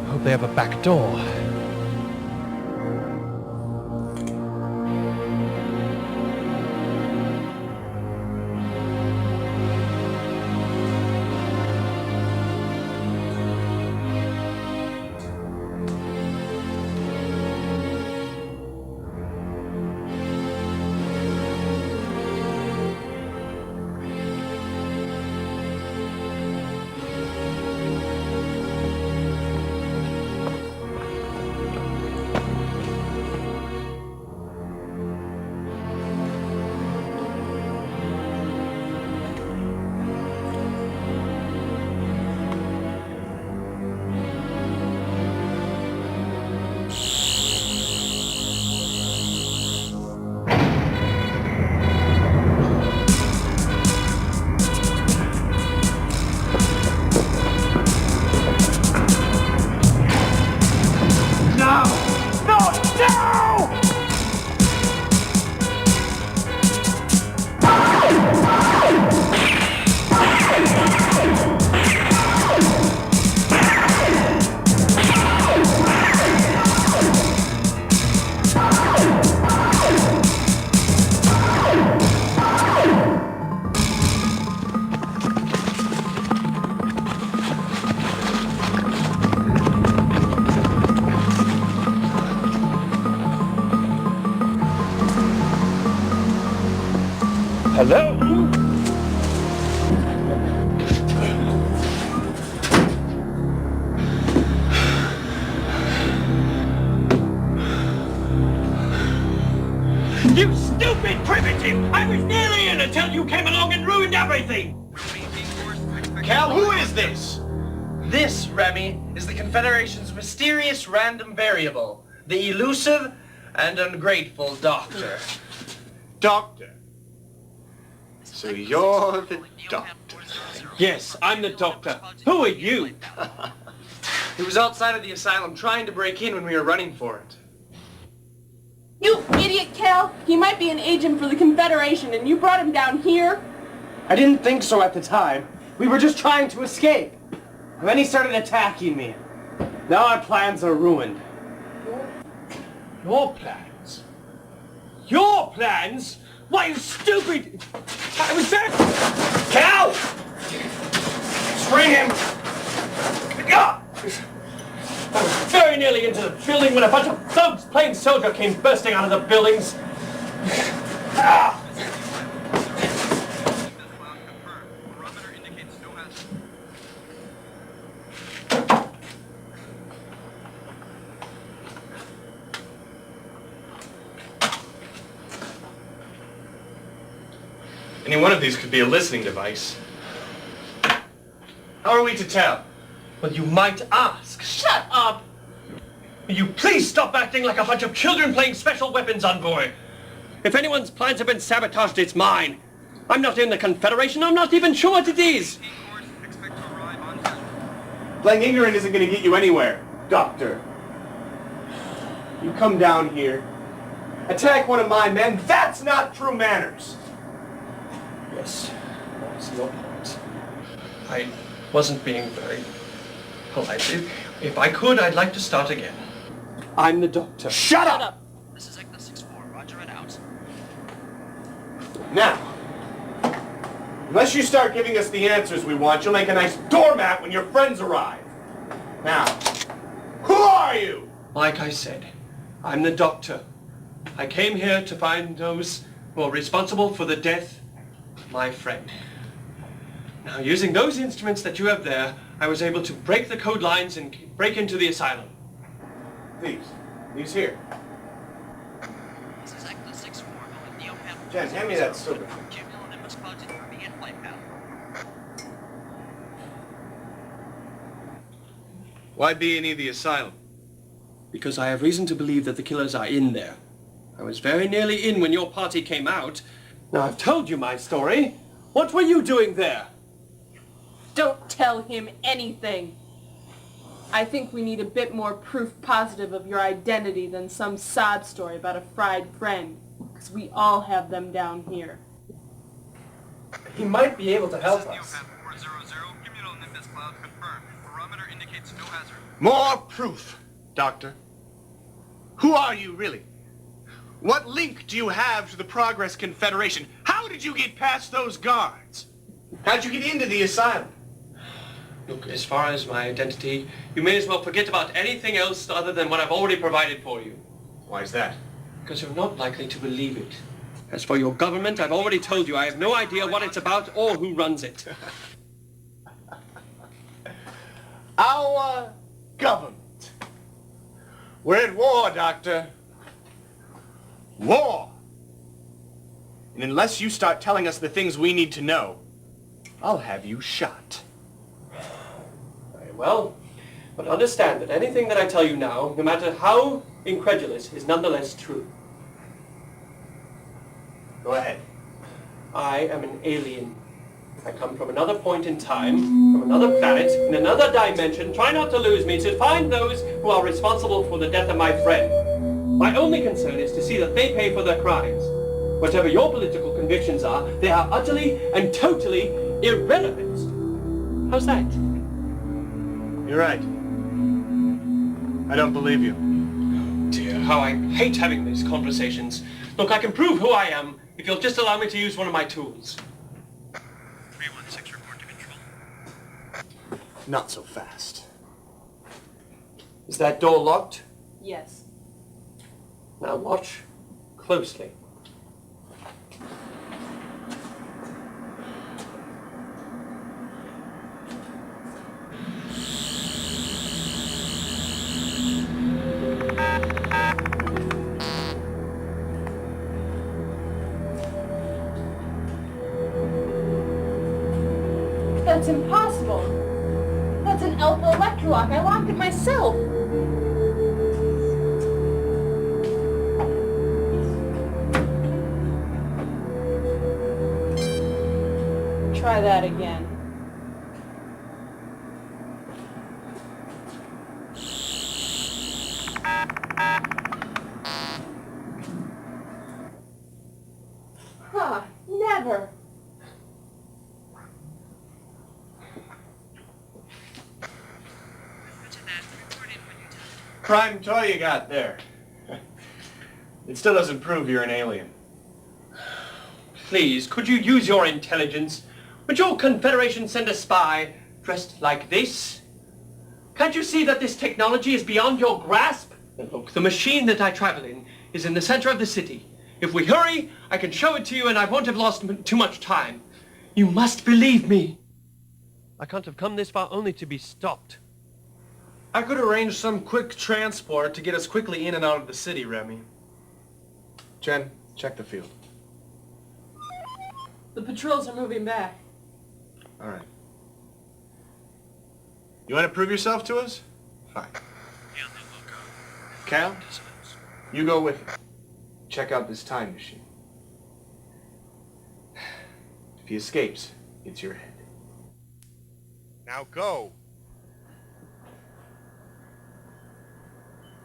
Hope they have a back door. Hello? You stupid primitive! I was nearly in until you came along and ruined everything! Cal, who is this? This, Remy, is the Confederation's mysterious random variable, the elusive and ungrateful Doctor. Doctor. So you're the doctor. Yes, I'm the doctor. Who are you? He was outside of the asylum trying to break in when we were running for it. You idiot, Cal! He might be an agent for the Confederation, and you brought him down here? I didn't think so at the time. We were just trying to escape. And then he started attacking me. Now our plans are ruined. Your plans? Your plans? Why, you stupid! I was there! Cal! Spring him! Ah! I was very nearly into the building when a bunch of thugs plain soldier came bursting out of the buildings. Ah! Any one of these could be a listening device. How are we to tell? Well, you might ask. Shut up! Will you please stop acting like a bunch of children playing special weapons envoy? If anyone's plans have been sabotaged, it's mine. I'm not in the Confederation. I'm not even sure what it is. Playing ignorant isn't going to get you anywhere, Doctor. You come down here, attack one of my men. That's not true manners. Yes, that's your point. I wasn't being very polite. If I could, I'd like to start again. I'm the doctor. Shut up! This is Ecta 6-4. Roger and out. Now, unless you start giving us the answers we want, you'll make a nice doormat when your friends arrive. Now, who are you? Like I said, I'm the doctor. I came here to find those who are responsible for the death of my friend. Now, using those instruments that you have there, I was able to break the code lines and break into the asylum. Please, he's here. This is Ecta 6-4. Jen, hand me that silver. Why be any of the asylum? Because I have reason to believe that the killers are in there. I was very nearly in when your party came out. Now, I've told you my story. What were you doing there? Don't tell him anything. I think we need a bit more proof positive of your identity than some sob story about a fried friend, because we all have them down here. He might be able to help us. More proof, Doctor. Who are you, really? What link do you have to the Progress Confederation? How did you get past those guards? How'd you get into the asylum? Look, as far as my identity, you may as well forget about anything else other than what I've already provided for you. Why is that? Because you're not likely to believe it. As for your government, I've already told you I have no idea what it's about or who runs it. Our government. We're at war, Doctor. War! And unless you start telling us the things we need to know, I'll have you shot. Very well. But understand that anything that I tell you now, no matter how incredulous, is nonetheless true. Go ahead. I am an alien. I come from another point in time, from another planet, in another dimension. Try not to lose me, to find those who are responsible for the death of my friend. My only concern is to see that they pay for their crimes. Whatever your political convictions are, they are utterly and totally irrelevant. How's that? You're right. I don't believe you. Oh dear, how I hate having these conversations. Look, I can prove who I am if you'll just allow me to use one of my tools. 316, report to control. Not so fast. Is that door locked? Yes. Now watch closely. That's impossible. That's an alpha electrolock. I locked it myself. Try that again. Huh, never. Prime toy you got there. It still doesn't prove you're an alien. Please, could you use your intelligence? Would your Confederation send a spy dressed like this? Can't you see that this technology is beyond your grasp? Look, the machine that I travel in is in the center of the city. If we hurry, I can show it to you and I won't have lost too much time. You must believe me. I can't have come this far only to be stopped. I could arrange some quick transport to get us quickly in and out of the city, Remy. Jen, check the field. The patrols are moving back. All right. You want to prove yourself to us? Fine. Cal, you go with him. Check out this time machine. If he escapes, it's your head. Now go.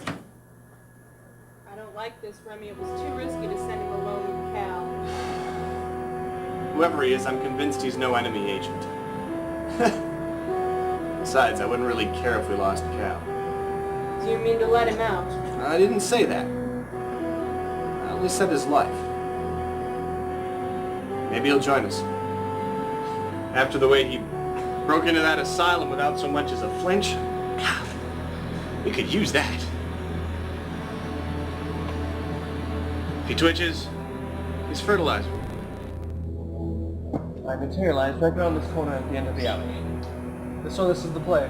I don't like this, Remy. It was too risky to send him alone with Cal. Whoever he is, I'm convinced he's no enemy agent. Besides, I wouldn't really care if we lost Cal. Do you mean to let him out? I didn't say that. I only said his life. Maybe he'll join us. After the way he broke into that asylum without so much as a flinch, we could use that. If he twitches, he's fertilizer. I've materialized right around this corner at the end of the alley. So this is the place.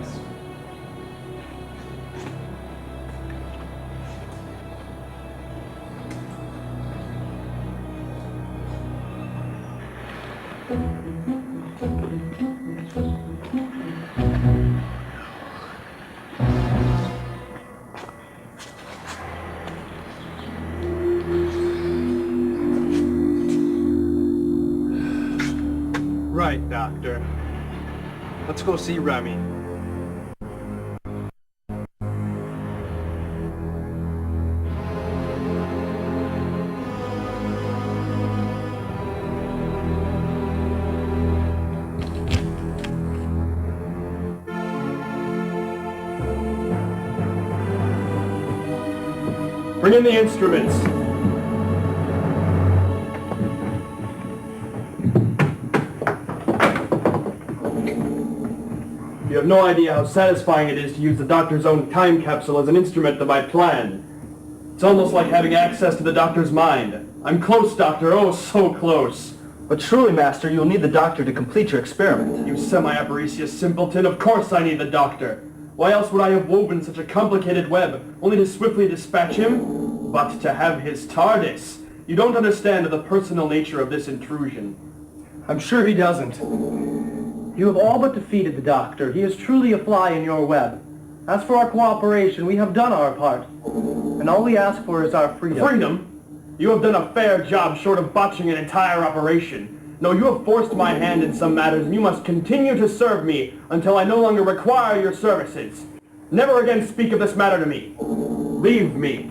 Right, Doctor. Let's go see Remy. Bring in the instruments. You have no idea how satisfying it is to use the Doctor's own time capsule as an instrument of my plan. It's almost like having access to the Doctor's mind. I'm close, Doctor, oh, so close. But truly, Master, you'll need the Doctor to complete your experiment. You semi-avaricious simpleton, of course I need the Doctor. Why else would I have woven such a complicated web, only to swiftly dispatch him? But to have his TARDIS. You don't understand the personal nature of this intrusion. I'm sure he doesn't. You have all but defeated the Doctor. He is truly a fly in your web. As for our cooperation, we have done our part. And all we ask for is our freedom. Freedom? You have done a fair job short of botching an entire operation. No, you have forced my hand in some matters, and you must continue to serve me until I no longer require your services. Never again speak of this matter to me. Leave me.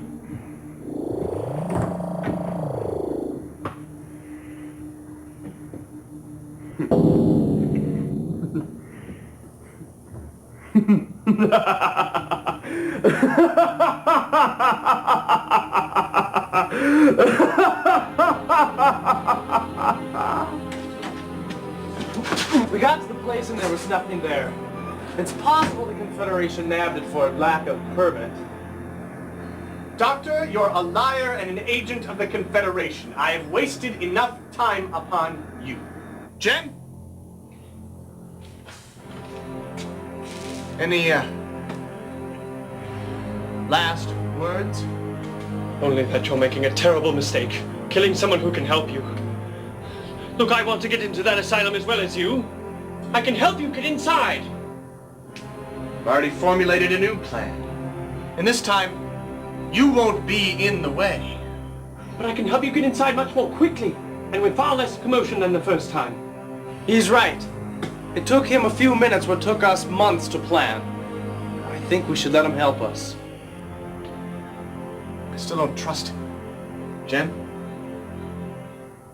We got to the place and there was nothing there. It's possible the Confederation nabbed it for lack of permit. Doctor, you're a liar and an agent of the Confederation. I have wasted enough time upon you. Jen? Any, last words? Only that you're making a terrible mistake, killing someone who can help you. Look, I want to get into that asylum as well as you. I can help you get inside. I've already formulated a new plan. And this time, you won't be in the way. But I can help you get inside much more quickly, and with far less commotion than the first time. He's right. It took him a few minutes what took us months to plan. I think we should let him help us. I still don't trust him. Jen?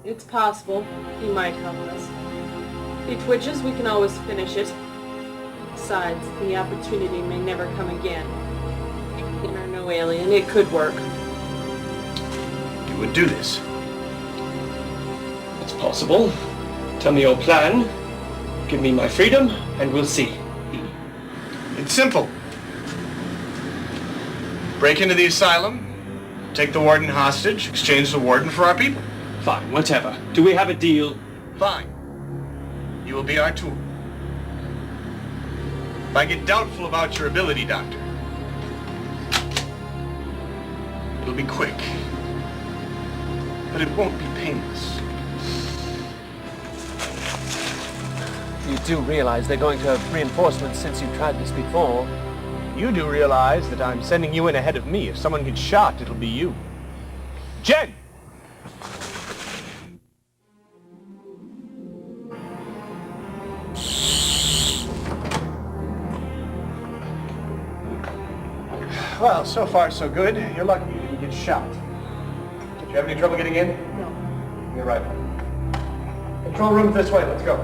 It's possible. He might help us. If he twitches, we can always finish it. Besides, the opportunity may never come again. In or no alien, it could work. You would do this? It's possible. Tell me your plan. Give me my freedom, and we'll see. It's simple. Break into the asylum, take the warden hostage, exchange the warden for our people. Fine, whatever. Do we have a deal? Fine. You will be our tool. If I get doubtful about your ability, Doctor, it'll be quick. But it won't be painless. You do realize they're going to have reinforcements since you've tried this before. You do realize that I'm sending you in ahead of me. If someone gets shot, it'll be you. Jen! Well, so far so good. You're lucky you didn't get shot. Did you have any trouble getting in? No. You're right. Control room this way. Let's go.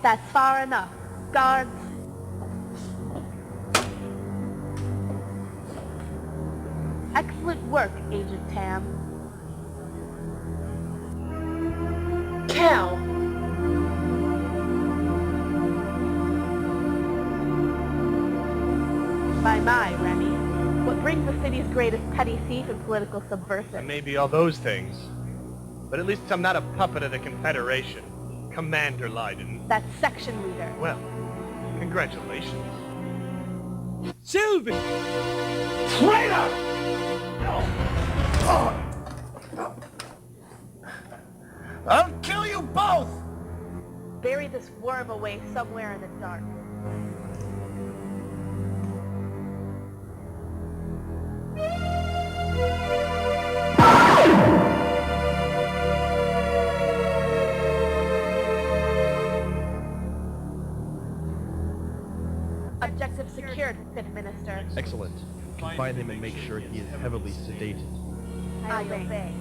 That's far enough. Guards. Excellent work, Agent Tam. Cal! My, Remy. What brings the city's greatest petty thief and political subversive? I may be all those things, but at least I'm not a puppet of the Confederation. Commander Lydon. That section leader. Well, congratulations. Sylvie! Traitor! I'll kill you both! Bury this worm away somewhere in the dark. Objective secured, Fifth Minister. Excellent. Find him and make sure he is heavily sedated. I obey.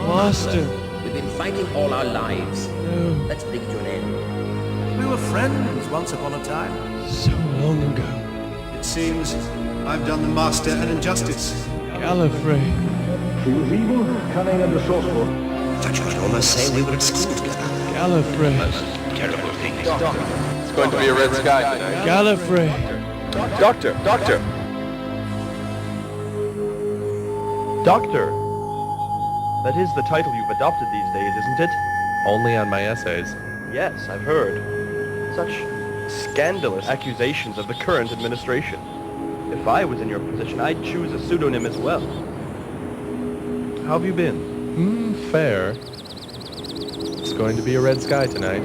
Master. We've been fighting all our lives. No. Let's bring it to an end. We were friends once upon a time. So long ago. It seems I've done the Master an injustice. Gallifrey. She was evil, cunning, and resourceful. But you could almost say we were at school together. Gallifrey. Terrible thing. It's going to be a red sky tonight. Gallifrey. Doctor! Doctor! Doctor! That is the title you've adopted these days, isn't it? Only on my essays. Yes, I've heard. Such scandalous accusations of the current administration. If I was in your position, I'd choose a pseudonym as well. How have you been? Fair. It's going to be a red sky tonight.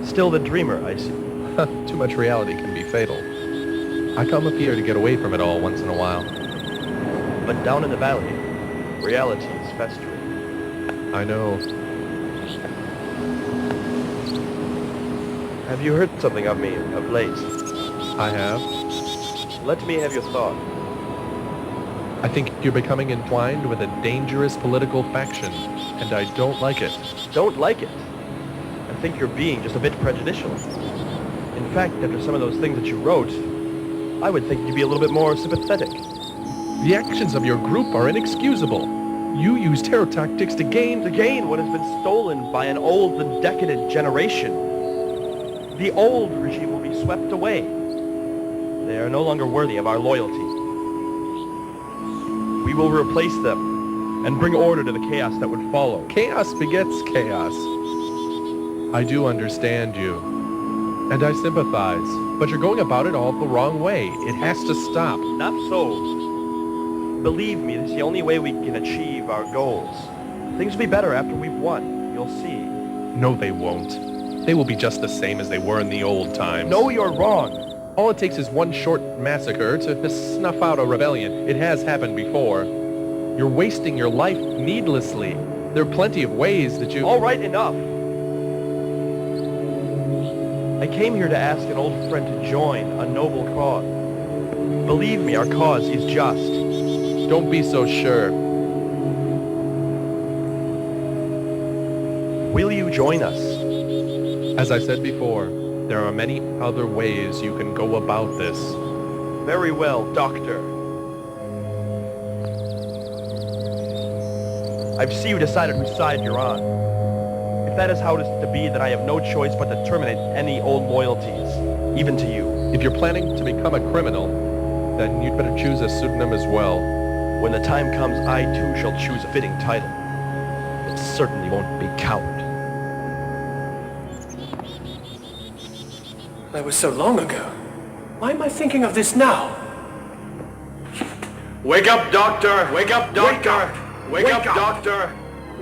Still the dreamer, I see. Too much reality can be fatal. I come up here to get away from it all once in a while. But down in the valley, reality is festering. I know. Have you heard something of me of late? I have. Let me have your thought. I think you're becoming entwined with a dangerous political faction, and I don't like it. Don't like it? think you're being just a bit prejudicial. In fact, after some of those things that you wrote, I would think you'd be a little bit more sympathetic. The actions of your group are inexcusable. You use terror tactics to gain what has been stolen by an old and decadent generation. The old regime will be swept away. They are no longer worthy of our loyalty. We will replace them and bring order to the chaos that would follow. Chaos begets chaos. I do understand you, and I sympathize, but you're going about it all the wrong way. It has to stop. Not so. Believe me, this is the only way we can achieve our goals. Things will be better after we've won. You'll see. No, they won't. They will be just the same as they were in the old times. No, you're wrong. All it takes is one short massacre to snuff out a rebellion. It has happened before. You're wasting your life needlessly. There are plenty of ways that you... All right, enough. I came here to ask an old friend to join a noble cause. Believe me, our cause is just. Don't be so sure. Will you join us? As I said before, there are many other ways you can go about this. Very well, Doctor. I see you decided whose side you're on. If that is how it is to be, then I have no choice but to terminate any old loyalties, even to you. If you're planning to become a criminal, then you'd better choose a pseudonym as well. When the time comes, I too shall choose a fitting title. It certainly won't be coward. That was so long ago. Why am I thinking of this now? Wake up, Doctor! Wake up, Doctor! Wake up, Doctor!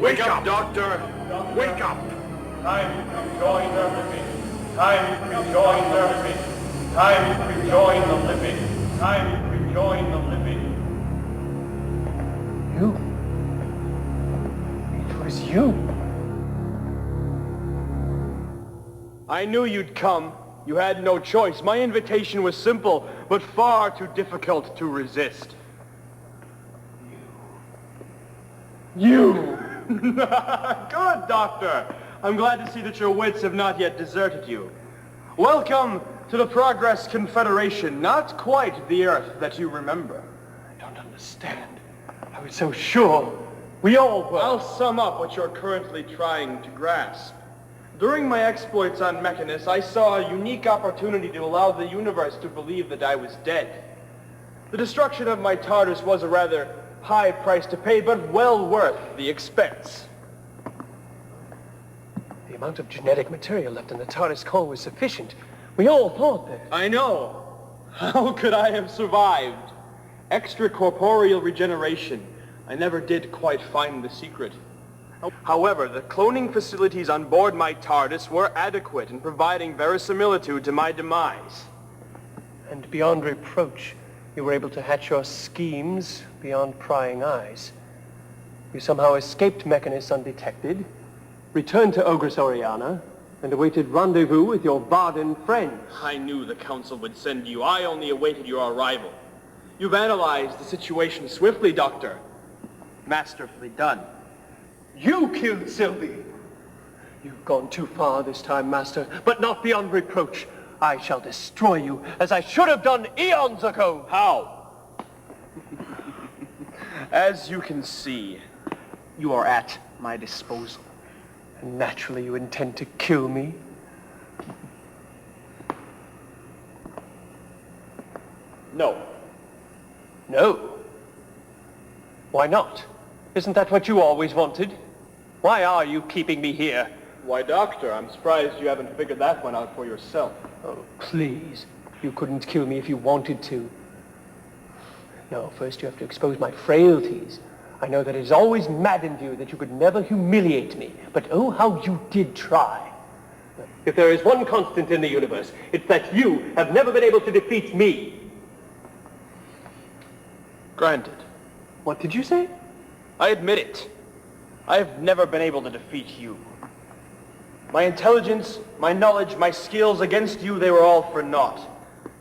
Wake up, Doctor! Wake up! Time to rejoin the living. Time to rejoin the living. Time to rejoin the living. Time to rejoin the living. You? It was you. I knew you'd come. You had no choice. My invitation was simple, but far too difficult to resist. You! Good, Doctor. I'm glad to see that your wits have not yet deserted you. Welcome to the Progress Confederation, not quite the Earth that you remember. I don't understand. I was so sure. We all were. I'll sum up what you're currently trying to grasp. During my exploits on Mechanus, I saw a unique opportunity to allow the universe to believe that I was dead. The destruction of my TARDIS was a rather high price to pay, but well worth the expense. The amount of genetic material left in the TARDIS core was sufficient. We all thought that. I know. How could I have survived? Extracorporeal regeneration. I never did quite find the secret. However, the cloning facilities on board my TARDIS were adequate in providing verisimilitude to my demise. And beyond reproach, you were able to hatch your schemes beyond prying eyes. You somehow escaped Mechanus undetected, returned to Ogress Oriana, and awaited rendezvous with your Varden friend. I knew the Council would send you. I only awaited your arrival. You've analyzed the situation swiftly, Doctor. Masterfully done. You killed Sylvie. You've gone too far this time, Master, but not beyond reproach. I shall destroy you, as I should have done eons ago. How? As you can see, you are at my disposal. And naturally you intend to kill me. No. No? Why not? Isn't that what you always wanted? Why are you keeping me here? Why, Doctor, I'm surprised you haven't figured that one out for yourself. Oh, please. You couldn't kill me if you wanted to. No, first you have to expose my frailties. I know that it has always maddened you that you could never humiliate me, but oh, how you did try. If there is one constant in the universe, it's that you have never been able to defeat me. Granted. What did you say? I admit it. I have never been able to defeat you. My intelligence, my knowledge, my skills against you, they were all for naught.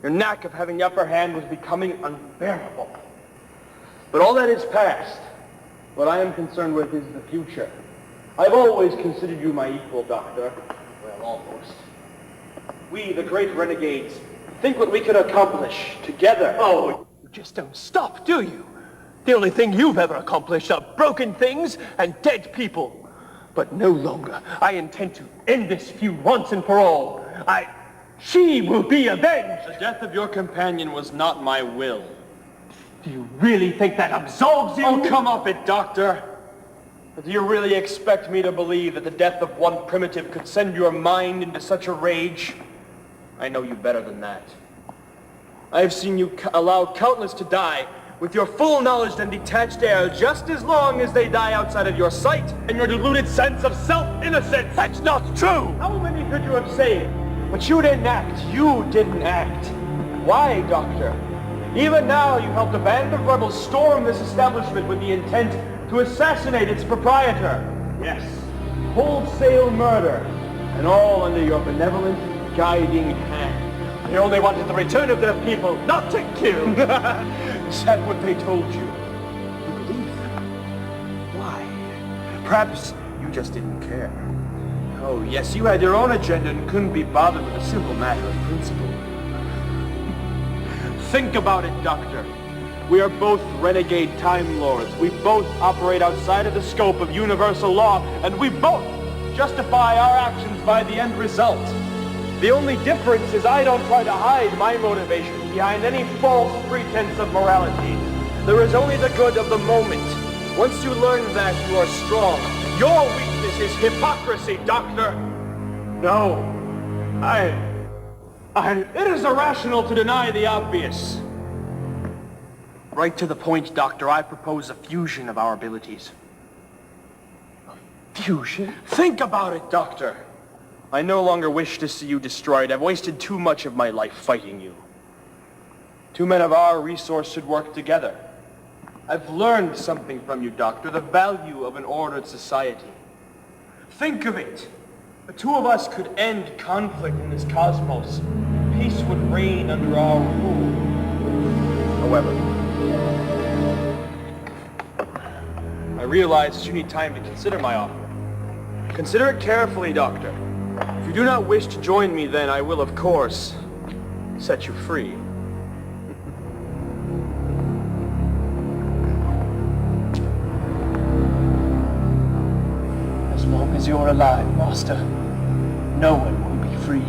Your knack of having the upper hand was becoming unbearable. But all that is past. What I am concerned with is the future. I've always considered you my equal, Doctor. Well, almost. We, the great renegades, think what we can accomplish together. Oh, you just don't stop, do you? The only thing you've ever accomplished are broken things and dead people. But no longer. I intend to end this feud once and for all. She will be avenged! The death of your companion was not my will. Do you really think that absolves you? Oh, come off it, Doctor. Do you really expect me to believe that the death of one primitive could send your mind into such a rage? I know you better than that. I have seen you allow countless to die with your full knowledge and detached air just as long as they die outside of your sight and your deluded sense of self-innocence. That's not true! How many could you have saved? But you didn't act. You didn't act. Why, Doctor? Even now you helped a band of rebels storm this establishment with the intent to assassinate its proprietor. Yes, wholesale murder, and all under your benevolent, guiding hand. They only wanted the return of their people, not to kill. Is that what they told you? You believed them? Why? Perhaps you just didn't care. Oh, yes, you had your own agenda and couldn't be bothered with a simple matter of principle. Think about it, Doctor. We are both renegade Time Lords. We both operate outside of the scope of universal law, and we both justify our actions by the end result. The only difference is I don't try to hide my motivations behind any false pretense of morality. There is only the good of the moment. Once you learn that, you are strong. Your weakness is hypocrisy, Doctor. No. It is irrational to deny the obvious. Right to the point, Doctor, I propose a fusion of our abilities. A fusion? Think about it, Doctor. I no longer wish to see you destroyed. I've wasted too much of my life fighting you. Two men of our resource should work together. I've learned something from you, Doctor, the value of an ordered society. Think of it. The two of us could end conflict in this cosmos. Peace would reign under our rule. However, I realize that you need time to consider my offer. Consider it carefully, Doctor. If you do not wish to join me, then I will, of course, set you free. As long as you're alive, Master, no one will be free.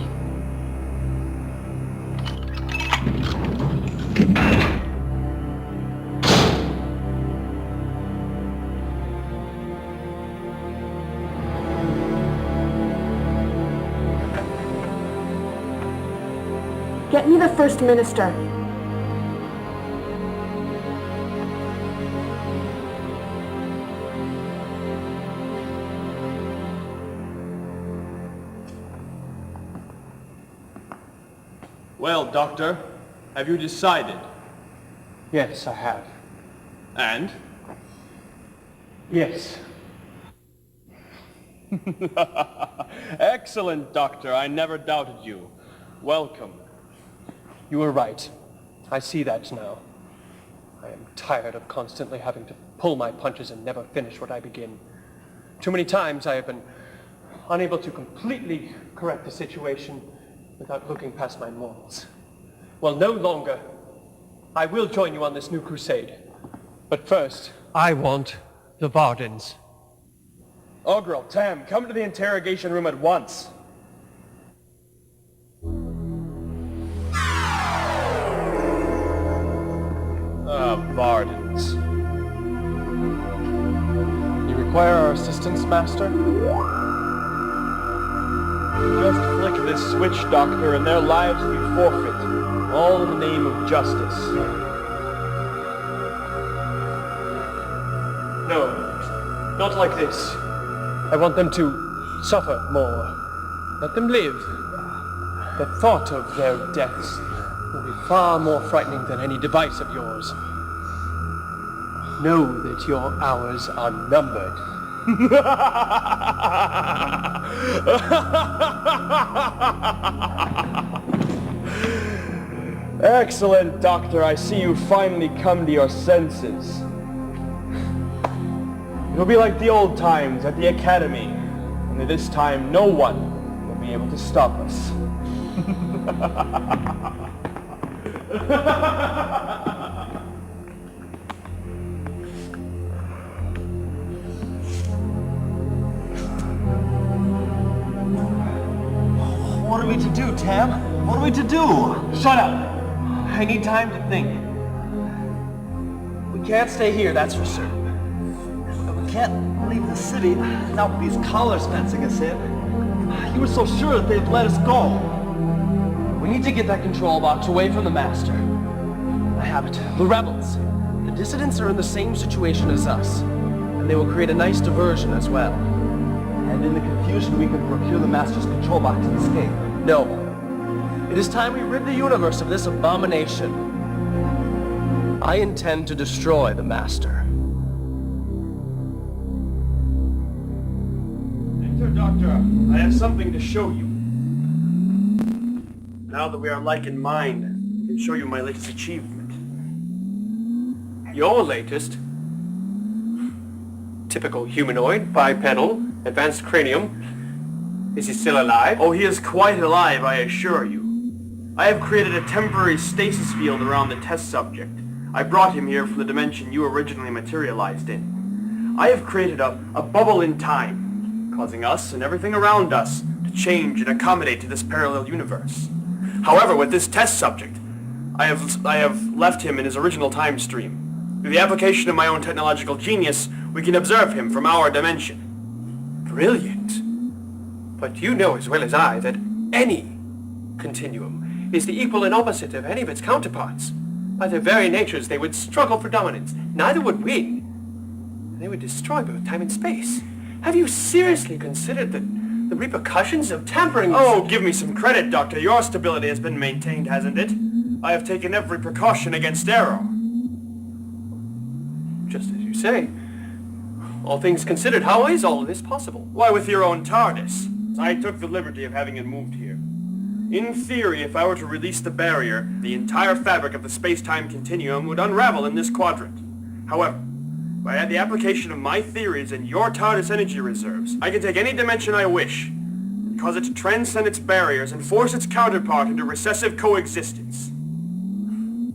Get me the First Minister. Well, Doctor, have you decided? Yes, I have. And? Yes. Excellent, Doctor. I never doubted you. Welcome. You were right. I see that now. I am tired of constantly having to pull my punches and never finish what I begin. Too many times I have been unable to completely correct the situation without looking past my morals. Well, no longer. I will join you on this new crusade. But first, I want the Vardens. Ogrel, Tam, come to the interrogation room at once. Vardens. You require our assistance, Master? Just flick this switch, Doctor, and their lives will be forfeit. All in the name of justice. No, not like this. I want them to suffer more. Let them live. The thought of their deaths will be far more frightening than any device of yours. Know that your hours are numbered. Excellent, Doctor. I see you finally come to your senses. It'll be like the old times at the Academy. Only this time, no one will be able to stop us. What are we to do, Tam? What are we to do? Shut up! I need time to think. We can't stay here, that's for certain. We can't leave the city without these collars fencing us in. You were so sure that they'd let us go. We need to get that control box away from the Master. I have it. The rebels. The dissidents are in the same situation as us. And they will create a nice diversion as well. And in the confusion, we can procure the Master's control box and escape. No. It is time we rid the universe of this abomination. I intend to destroy the Master. Enter, Doctor. I have something to show you. Now that we are like in mind, I can show you my latest achievement. Your latest? Typical humanoid, bipedal, advanced cranium. Is he still alive? Oh, he is quite alive, I assure you. I have created a temporary stasis field around the test subject. I brought him here from the dimension you originally materialized in. I have created a bubble in time, causing us and everything around us to change and accommodate to this parallel universe. However, with this test subject, I have left him in his original time stream. Through the application of my own technological genius, we can observe him from our dimension. Brilliant. But you know as well as I that any continuum is the equal and opposite of any of its counterparts. By their very natures, they would struggle for dominance. Neither would win. They would destroy both time and space. Have you seriously considered the repercussions of tampering with... Oh, give me some credit, Doctor. Your stability has been maintained, hasn't it? I have taken every precaution against error. Just as you say. All things considered, how is all of this possible? Why, with your own TARDIS. I took the liberty of having it moved here. In theory, if I were to release the barrier, the entire fabric of the space-time continuum would unravel in this quadrant. However, by the application of my theories and your TARDIS energy reserves, I can take any dimension I wish, and cause it to transcend its barriers and force its counterpart into recessive coexistence.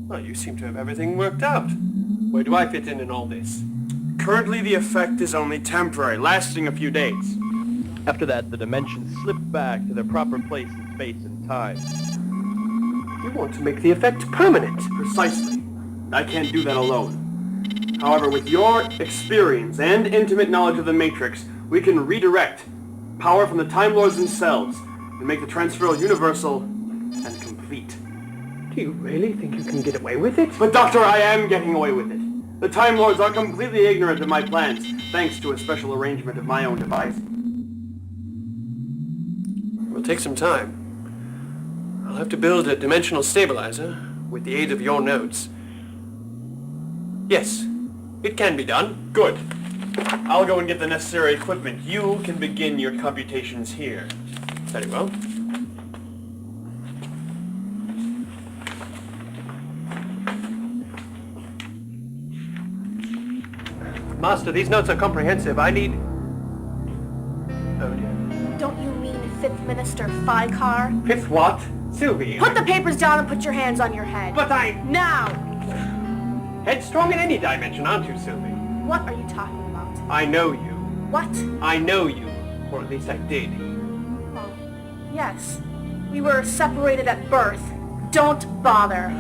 Well, you seem to have everything worked out. Where do I fit in all this? Currently, the effect is only temporary, lasting a few days. After that, the dimensions slip back to their proper place in space and time. You want to make the effect permanent. Precisely. I can't do that alone. However, with your experience and intimate knowledge of the Matrix, we can redirect power from the Time Lords themselves and make the transfer universal and complete. Do you really think you can get away with it? But Doctor, I am getting away with it. The Time Lords are completely ignorant of my plans, thanks to a special arrangement of my own device. It will take some time. I'll have to build a dimensional stabilizer with the aid of your nodes. Yes, it can be done. Good. I'll go and get the necessary equipment. You can begin your computations here. Very well. Master, these notes are comprehensive. I need... Oh dear. Don't you mean Fifth Minister Fikar? Fifth what? Sylvie. Put the papers down and put your hands on your head. But I... Now! Headstrong in any dimension, aren't you, Sylvie? What are you talking about? I know you. What? I know you. Or at least I did. Well, yes. We were separated at birth. Don't bother.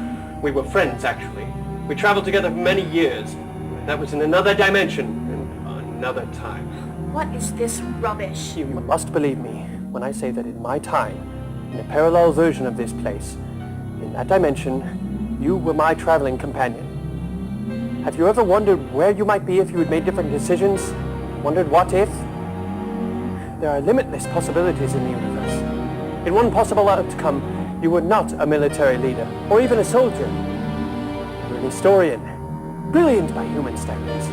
We were friends, actually. We traveled together for many years. That was in another dimension, and another time. What is this rubbish? You must believe me when I say that in my time, in a parallel version of this place, in that dimension, you were my traveling companion. Have you ever wondered where you might be if you had made different decisions? Wondered what if? There are limitless possibilities in the universe. In one possible outcome, you were not a military leader, or even a soldier. You were an historian. Brilliant by human standards.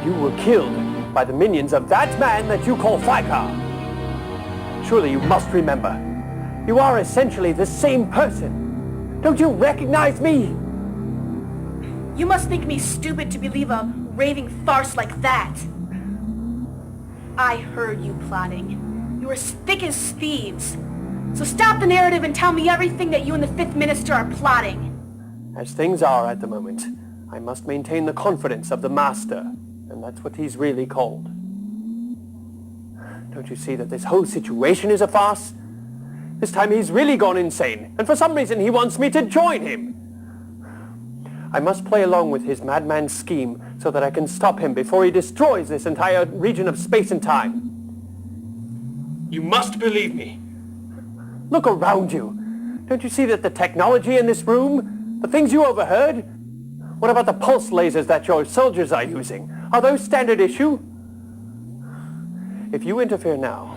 You were killed by the minions of that man that you call Fikar. Surely you must remember. You are essentially the same person. Don't you recognize me? You must think me stupid to believe a raving farce like that. I heard you plotting. You were as thick as thieves. So stop the narrative and tell me everything that you and the Fifth Minister are plotting. As things are at the moment, I must maintain the confidence of the Master, and that's what he's really called. Don't you see that this whole situation is a farce? This time he's really gone insane, and for some reason he wants me to join him. I must play along with his madman scheme so that I can stop him before he destroys this entire region of space and time. You must believe me. Look around you. Don't you see that the technology in this room, the things you overheard? What about the pulse lasers that your soldiers are using? Are those standard issue? If you interfere now,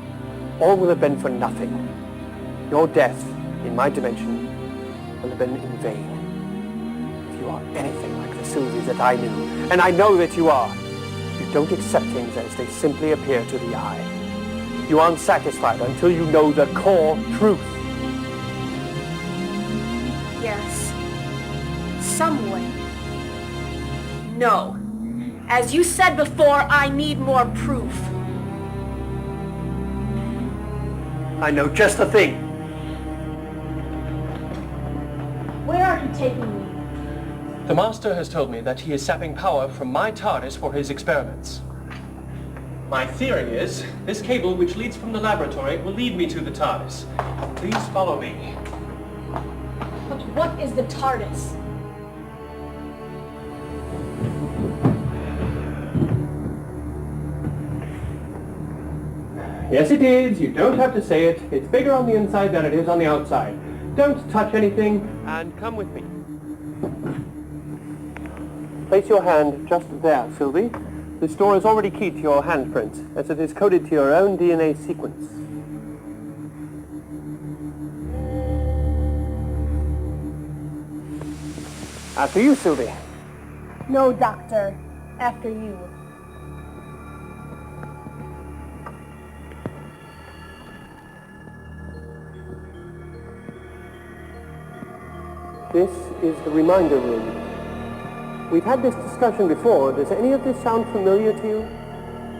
all will have been for nothing. Your death in my dimension will have been in vain. If you are anything like the Sylvie that I knew, and I know that you are, you don't accept things as they simply appear to the eye. You aren't satisfied until you know the core truth. Yes. Some way. No. As you said before, I need more proof. I know just the thing. Where are you taking me? The Master has told me that he is sapping power from my TARDIS for his experiments. My theory is, this cable which leads from the laboratory will lead me to the TARDIS. Please follow me. But what is the TARDIS? Yes, it is. You don't have to say it. It's bigger on the inside than it is on the outside. Don't touch anything, and come with me. Place your hand just there, Sylvie. This door is already keyed to your handprint, as it is coded to your own DNA sequence. After you, Sylvie. No, Doctor. After you. This is the reminder room. We've had this discussion before. Does any of this sound familiar to you?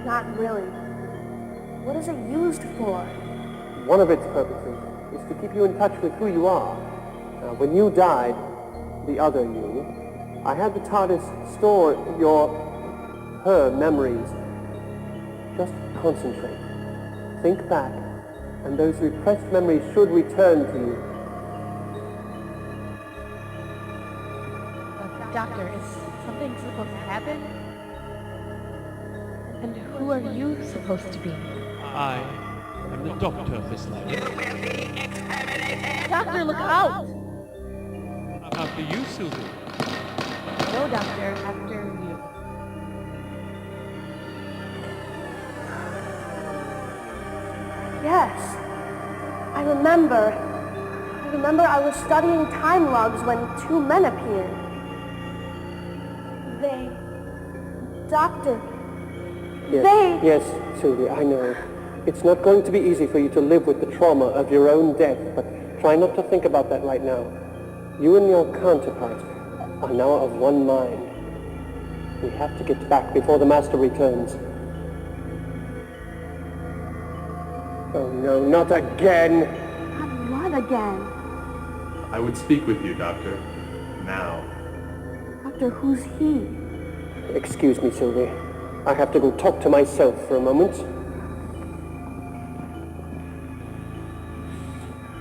Not really. What is it used for? Her purposes is to keep you in touch with who you are. When you died, the other you, I had the TARDIS store her memories. Just concentrate. Think back, and those repressed memories should return to you. Doctor, is something supposed to happen? And who are you supposed to be? I am the doctor of this life. Doctor, look out! After you, Sylvie. No, Doctor, after you. Yes. I remember I was studying time logs when two men appeared. Doctor. Yes, Sylvie, I know. It's not going to be easy for you to live with the trauma of your own death, but try not to think about that right now. You and your counterpart are now of one mind. We have to get back before the Master returns. Oh no, not again! Not what again? I would speak with you, Doctor. Now. Doctor, who's he? Excuse me, Sylvie. I have to go talk to myself for a moment.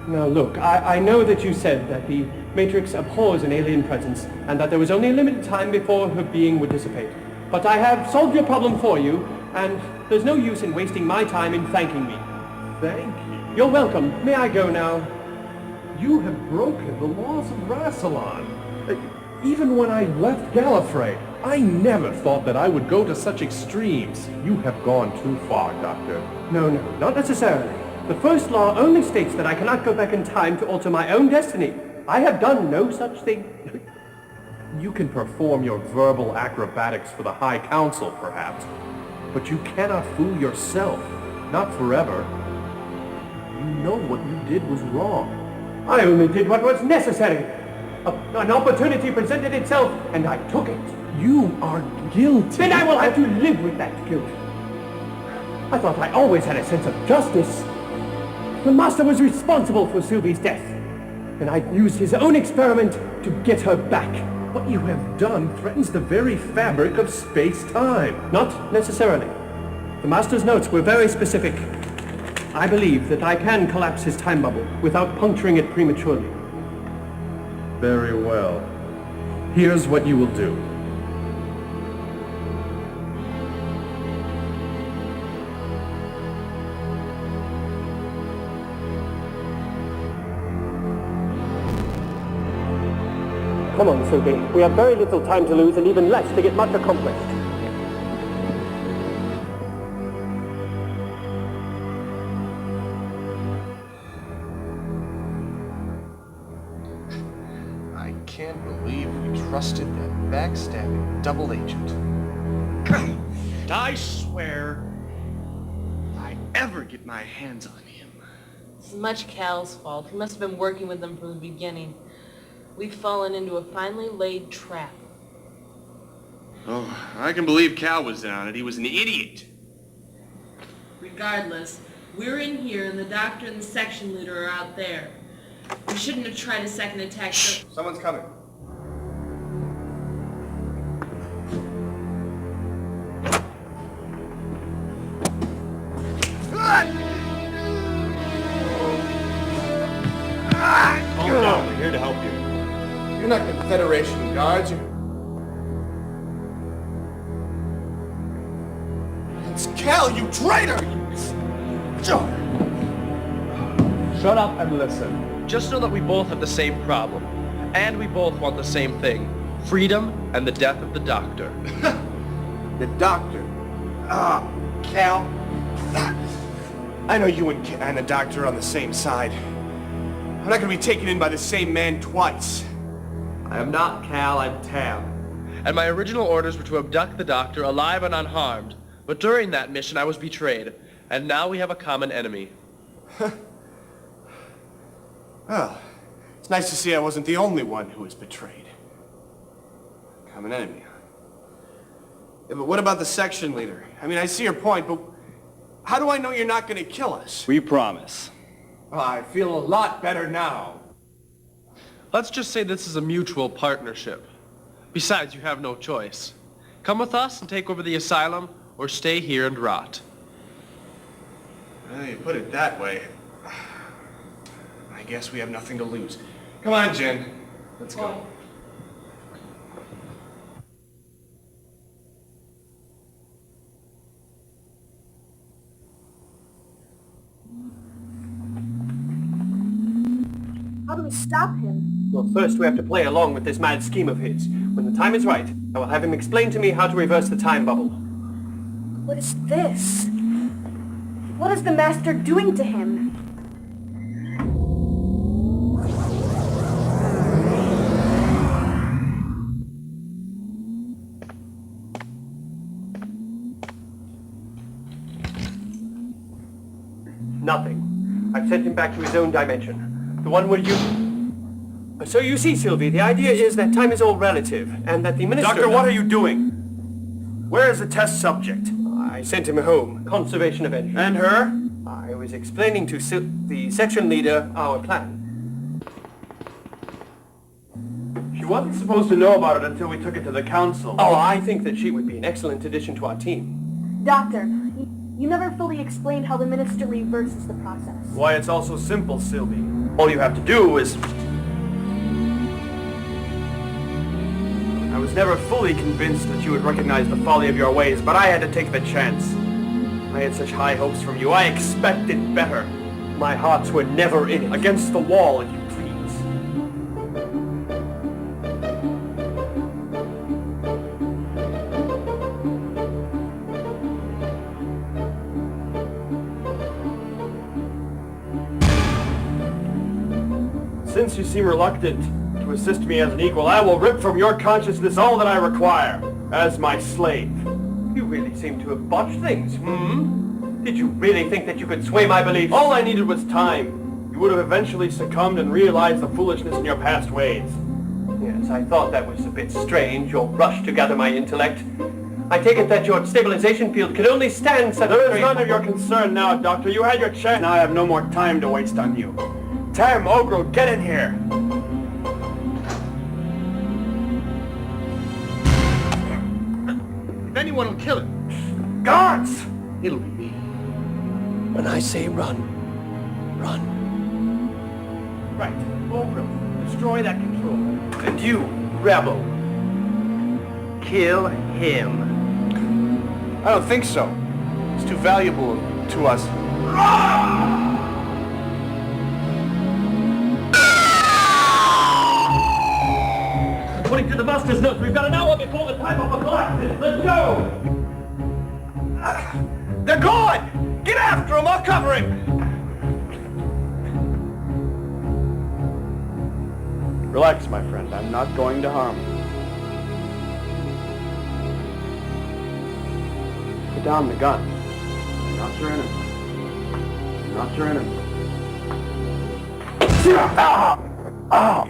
Now look, I know that you said that the Matrix abhors an alien presence, and that there was only a limited time before her being would dissipate. But I have solved your problem for you, and there's no use in wasting my time in thanking me. Thank you. You're welcome. May I go now? You have broken the laws of Rassilon. Even when I left Gallifrey, I never thought that I would go to such extremes. You have gone too far, Doctor. No, not necessarily. The first law only states that I cannot go back in time to alter my own destiny. I have done no such thing. You can perform your verbal acrobatics for the High Council, perhaps, but you cannot fool yourself. Not forever. You know what you did was wrong. I only did what was necessary. An opportunity presented itself, and I took it. You are guilty. Then I will have to live with that guilt. I thought I always had a sense of justice. The Master was responsible for Sylvie's death, and I used his own experiment to get her back. What you have done threatens the very fabric of space-time. Not necessarily. The Master's notes were very specific. I believe that I can collapse his time bubble without puncturing it prematurely. Very well. Here's what you will do. Come on, Sylvie. We have very little time to lose and even less to get much accomplished. I can't believe we trusted that backstabbing double agent. And I swear, if I ever get my hands on him. It's much Cal's fault. He must have been working with them from the beginning. We've fallen into a finely laid trap. Oh, I can believe Cal was in on it. He was an idiot. Regardless, we're in here and the doctor and the section leader are out there. We shouldn't have tried a second attack. Shh! Someone's coming. Calm down. We're here to help you. You're not Confederation guards. It's Cal, you traitor! Shut up and listen. Just know that we both have the same problem. And we both want the same thing. Freedom and the death of the Doctor. The Doctor? Ah, Cal. I know you and the Doctor are on the same side. I'm not gonna be taken in by the same man twice. I am not Cal, I'm Tam. And my original orders were to abduct the Doctor alive and unharmed. But during that mission I was betrayed. And now we have a common enemy. Well, it's nice to see I wasn't the only one who was betrayed. Common enemy. Yeah, but what about the section leader? I mean, I see your point, but how do I know you're not gonna kill us? We promise. Oh, I feel a lot better now. Let's just say this is a mutual partnership. Besides, you have no choice. Come with us and take over the asylum, or stay here and rot. Well, you put it that way. I guess we have nothing to lose. Come on, Jen. Let's go. How do we stop him? Well, first we have to play along with this mad scheme of his. When the time is right, I will have him explain to me how to reverse the time bubble. What is this? What is the Master doing to him? Nothing. I've sent him back to his own dimension. The one where you... So you see, Sylvie, the idea is that time is all relative, and that the minister... Doctor, what are you doing? Where is the test subject? I sent him home. Conservation of energy. And her? I was explaining to the section leader our plan. She wasn't supposed to know about it until we took it to the council. Oh, I think that she would be an excellent addition to our team. Doctor, you never fully explained how the minister reverses the process. Why, it's also simple, Sylvie. All you have to do is... I was never fully convinced that you would recognize the folly of your ways, but I had to take the chance. I had such high hopes from you. I expected better. My hearts were never in it. Against the wall, if you please. Since you seem reluctant to assist me as an equal, I will rip from your consciousness all that I require as my slave. You really seem to have botched things, Did you really think that you could sway my beliefs? All I needed was time. You would have eventually succumbed and realized the foolishness in your past ways. Yes, I thought that was a bit strange, your rush to gather my intellect. I take it that your stabilization field can only stand such... There is none of your concern now, Doctor. You had your chance. Now I have no more time to waste on you. Tam, Ogrel, get in here. If anyone will kill him. Guards! It'll be me. When I say run, run. Right. Ogrel, destroy that control. And you, rebel. Kill him. I don't think so. It's too valuable to us. According to the master's notes, we've got an hour before the time of the collapse. Let's go! They're gone! Get after them, I'll cover him! Relax, my friend. I'm not going to harm you. Put down the gun. You're not your enemy. You're not your enemy. Ah! Ah!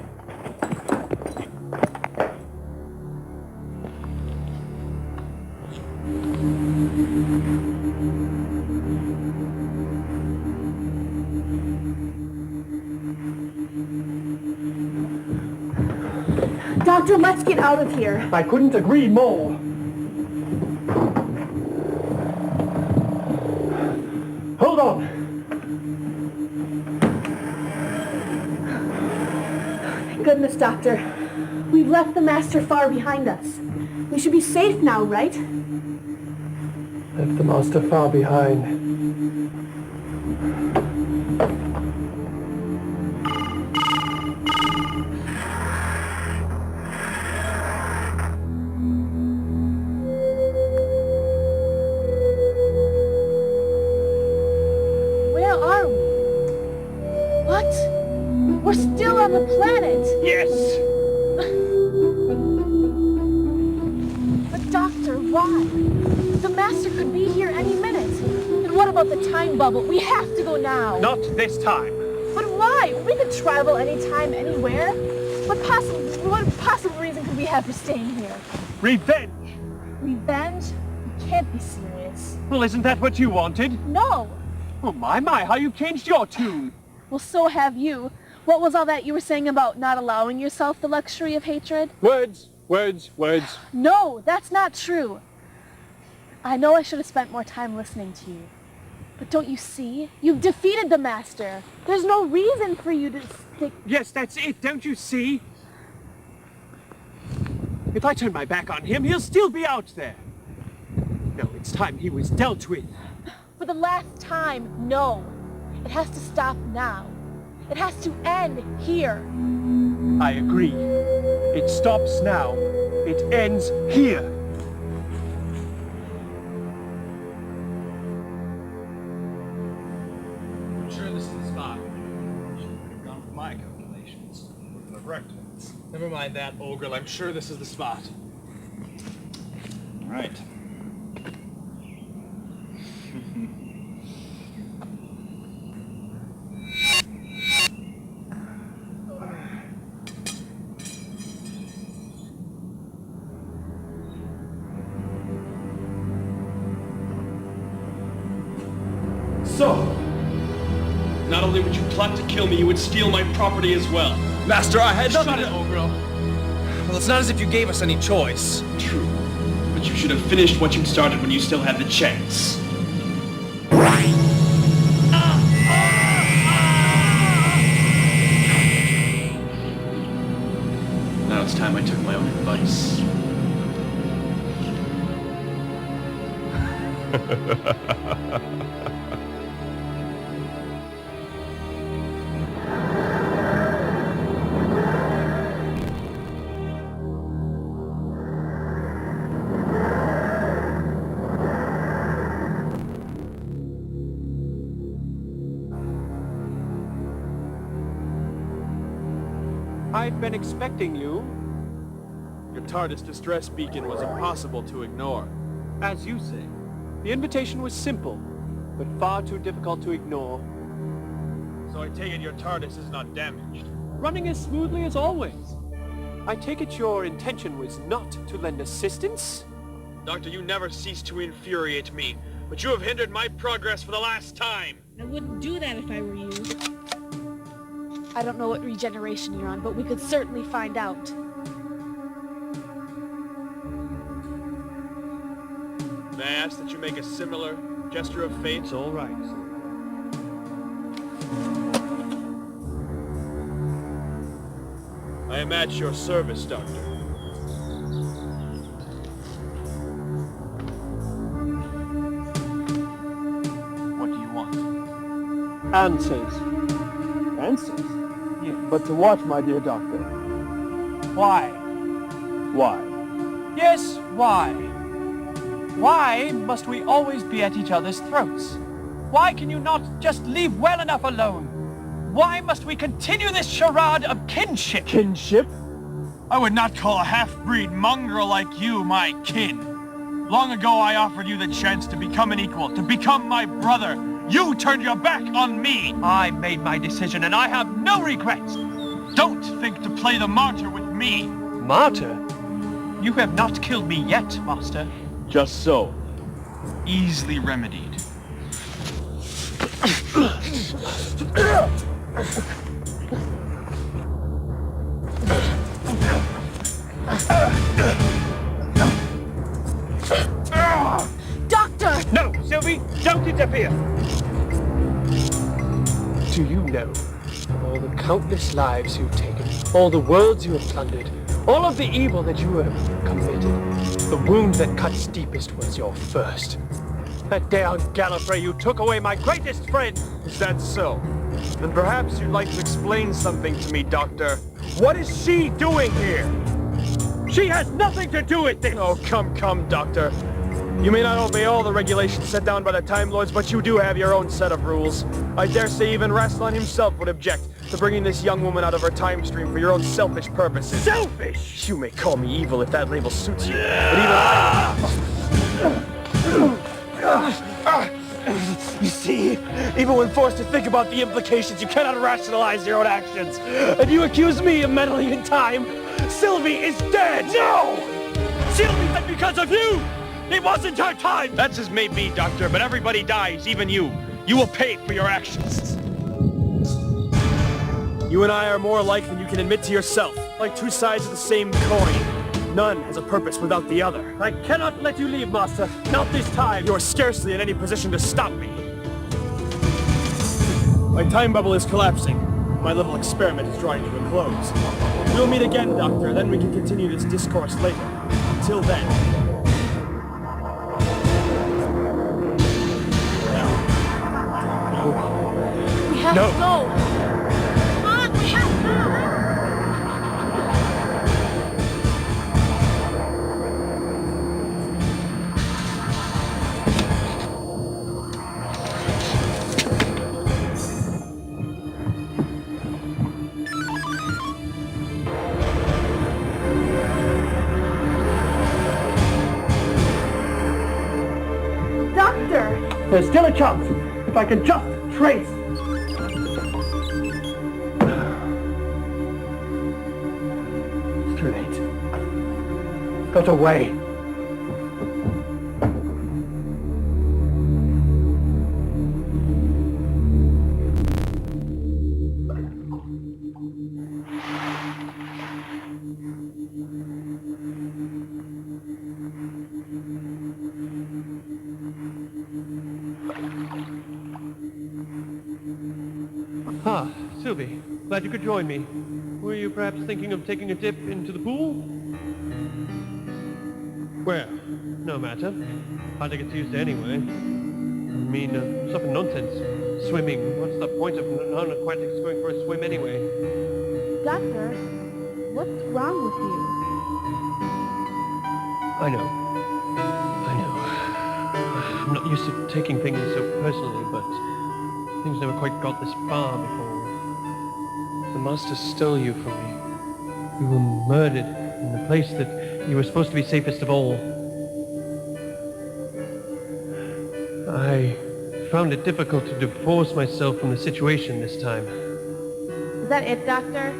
Doctor, let's get out of here. I couldn't agree more. Hold on. Thank goodness, Doctor. We've left the Master far behind us. We should be safe now, right? Left the master far behind. Where are we? What? We're still on the planet. Yes. But Doctor, why? The Master could be here any minute. And what about the time bubble? We have to go now. Not this time. But why? We could travel anytime, anywhere. What possible reason could we have for staying here? Revenge. Revenge? You can't be serious. Well, isn't that what you wanted? No. Oh, my, how you've changed your tune. Well, so have you. What was all that you were saying about not allowing yourself the luxury of hatred? Words, words, words. No, that's not true. I know I should have spent more time listening to you. But don't you see? You've defeated the Master. There's no reason for you to stick... Yes, that's it, don't you see? If I turn my back on him, he'll still be out there. No, it's time he was dealt with. For the last time, no. It has to stop now. It has to end here. I agree. It stops now. It ends here. I'm sure this is the spot. Should have gone with my calculations. Wouldn't have wrecked it. Never mind that, Ogrel. I'm sure this is the spot. All right. So, not only would you plot to kill me, you would steal my property as well. Master, I had Shut nothing it, Ogrel. Well, it's not as if you gave us any choice. True, but you should have finished what you started when you still had the chance. Now it's time I took my own advice. I've been expecting you. Your TARDIS distress beacon was impossible to ignore. As you say, the invitation was simple, but far too difficult to ignore. So I take it your TARDIS is not damaged. Running as smoothly as always. I take it your intention was not to lend assistance? Doctor, you never cease to infuriate me, but you have hindered my progress for the last time. I wouldn't do that if I were you. I don't know what regeneration you're on, but we could certainly find out. May I ask that you make a similar gesture of faith? It's all right, sir. I am at your service, Doctor. What do you want? Answers. Answers? Yeah. But to what, my dear doctor? Why? Why? Yes, why? Why must we always be at each other's throats? Why can you not just leave well enough alone? Why must we continue this charade of kinship? Kinship? I would not call a half-breed mongrel like you my kin. Long ago I offered you the chance to become an equal, to become my brother. You turned your back on me. I made my decision and I have no regrets. Don't think to play the martyr with me. Martyr? You have not killed me yet, Master. Just so. Easily remedied. Doctor! No, Sylvie, don't interfere! Do you know all the countless lives you've taken, all the worlds you have plundered, all of the evil that you have committed? The wound that cuts deepest was your first. That day on Gallifrey, you took away my greatest friend. Is that so? Then perhaps you'd like to explain something to me, Doctor. What is she doing here? She has nothing to do with this! Oh, come, Doctor. You may not obey all the regulations set down by the Time Lords, but you do have your own set of rules. I dare say even Rassilon himself would object to bringing this young woman out of her time stream for your own selfish purposes. Selfish? You may call me evil if that label suits you, but even I... You see, even when forced to think about the implications, you cannot rationalize your own actions. And you accuse me of meddling in time. Sylvie is dead! No! Sylvie died because of you! It wasn't her time! That's as may be, Doctor, but everybody dies, even you. You will pay for your actions. You and I are more alike than you can admit to yourself. Like two sides of the same coin. None has a purpose without the other. I cannot let you leave, Master. Not this time. You are scarcely in any position to stop me. My time bubble is collapsing. My little experiment is drawing to a close. We'll meet again, Doctor, then we can continue this discourse later. Until then... We have to go. Come on, we have to go. Doctor! There's still a chance. If I can just trace. It's too late. Got away. Ah, Sylvie, glad you could join me. Were you perhaps thinking of taking a dip into the pool? Well, no matter. Hard to get used to anyway. I mean, stuff and nonsense. Swimming. What's the point of non-aquatics going for a swim anyway? Doctor, what's wrong with you? I know. I'm not used to taking things so personally, but things never quite got this far before. The Master stole you from me. You were murdered in the place that you were supposed to be safest of all. I found it difficult to divorce myself from the situation this time. Is that it, Doctor?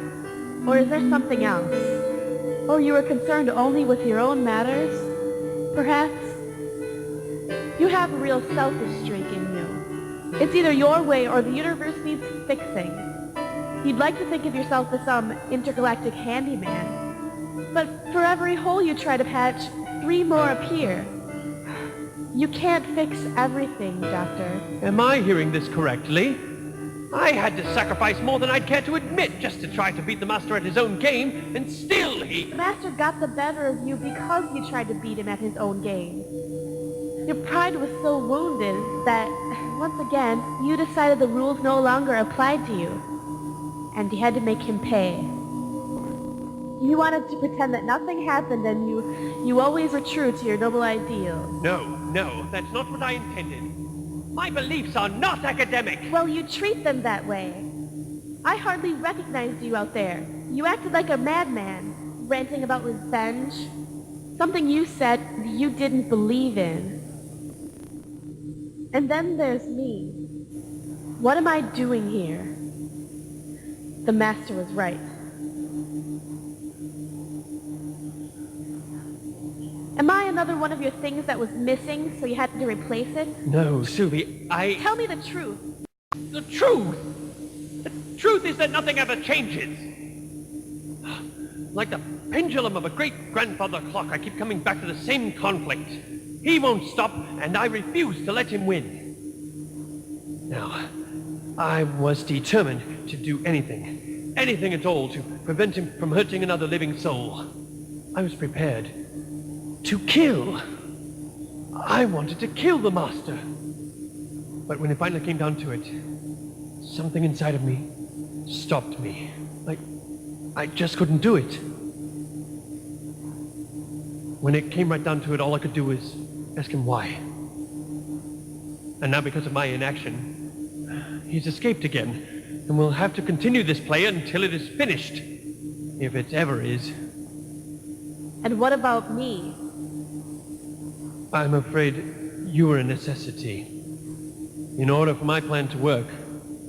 Or is there something else? Or you were concerned only with your own matters? perhaps? You have a real selfish streak in you. It's either your way or the universe needs fixing. You'd like to think of yourself as some intergalactic handyman, but for every hole you try to patch, 3 more appear. You can't fix everything, Doctor. Am I hearing this correctly? I had to sacrifice more than I'd care to admit just to try to beat the Master at his own game, and still he... The Master got the better of you because you tried to beat him at his own game. Your pride was so wounded that, once again, you decided the rules no longer applied to you. And you had to make him pay. You wanted to pretend that nothing happened and you always were true to your noble ideal. No, that's not what I intended. My beliefs are not academic. Well, you treat them that way. I hardly recognized you out there. You acted like a madman, ranting about revenge. Something you said you didn't believe in. And then there's me. What am I doing here? The Master was right. Am I another one of your things that was missing, so you had to replace it? No, Sylvie, Tell me the truth. The truth! The truth is that nothing ever changes. Like the pendulum of a great-grandfather clock, I keep coming back to the same conflict. He won't stop, and I refuse to let him win. Now, I was determined to do anything at all to prevent him from hurting another living soul. I was prepared to kill. I wanted to kill the Master. But when it finally came down to it, something inside of me stopped me. I just couldn't do it. When it came right down to it, all I could do was ask him why. And now because of my inaction, he's escaped again, and we'll have to continue this play until it is finished. If it ever is. And what about me? I'm afraid you were a necessity. In order for my plan to work,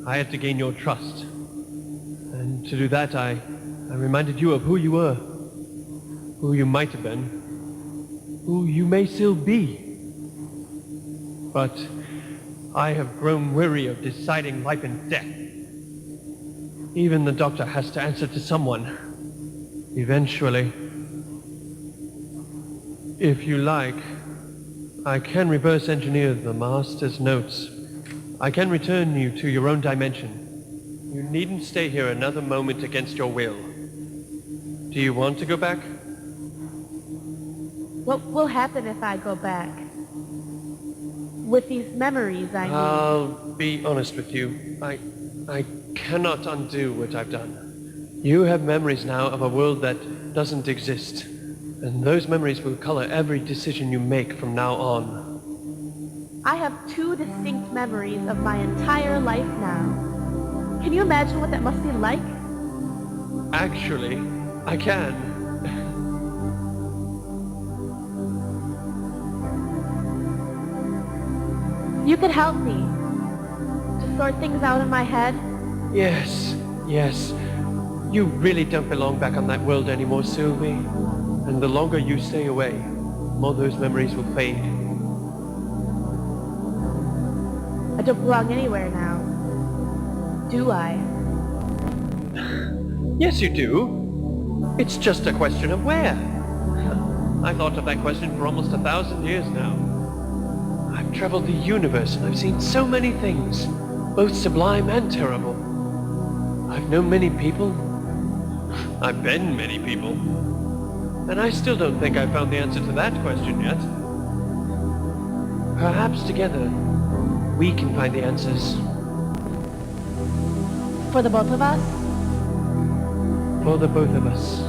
I had to gain your trust. And to do that, I reminded you of who you were, who you might have been, who you may still be. But I have grown weary of deciding life and death. Even the Doctor has to answer to someone, eventually. If you like, I can reverse engineer the Master's notes. I can return you to your own dimension. You needn't stay here another moment against your will. Do you want to go back? What will happen if I go back? With these memories, I mean. I'll be honest with you. I cannot undo what I've done. You have memories now of a world that doesn't exist. And those memories will color every decision you make from now on. I have 2 distinct memories of my entire life now. Can you imagine what that must be like? Actually, I can. You could help me to sort things out in my head. Yes. You really don't belong back on that world anymore, Sylvie. And the longer you stay away, the more those memories will fade. I don't belong anywhere now. Do I? Yes, you do. It's just a question of where. I've thought of that question for almost 1,000 years now. I've traveled the universe and I've seen so many things, both sublime and terrible. I've known many people. I've been many people. And I still don't think I've found the answer to that question yet. Perhaps together, we can find the answers. For the both of us? For the both of us.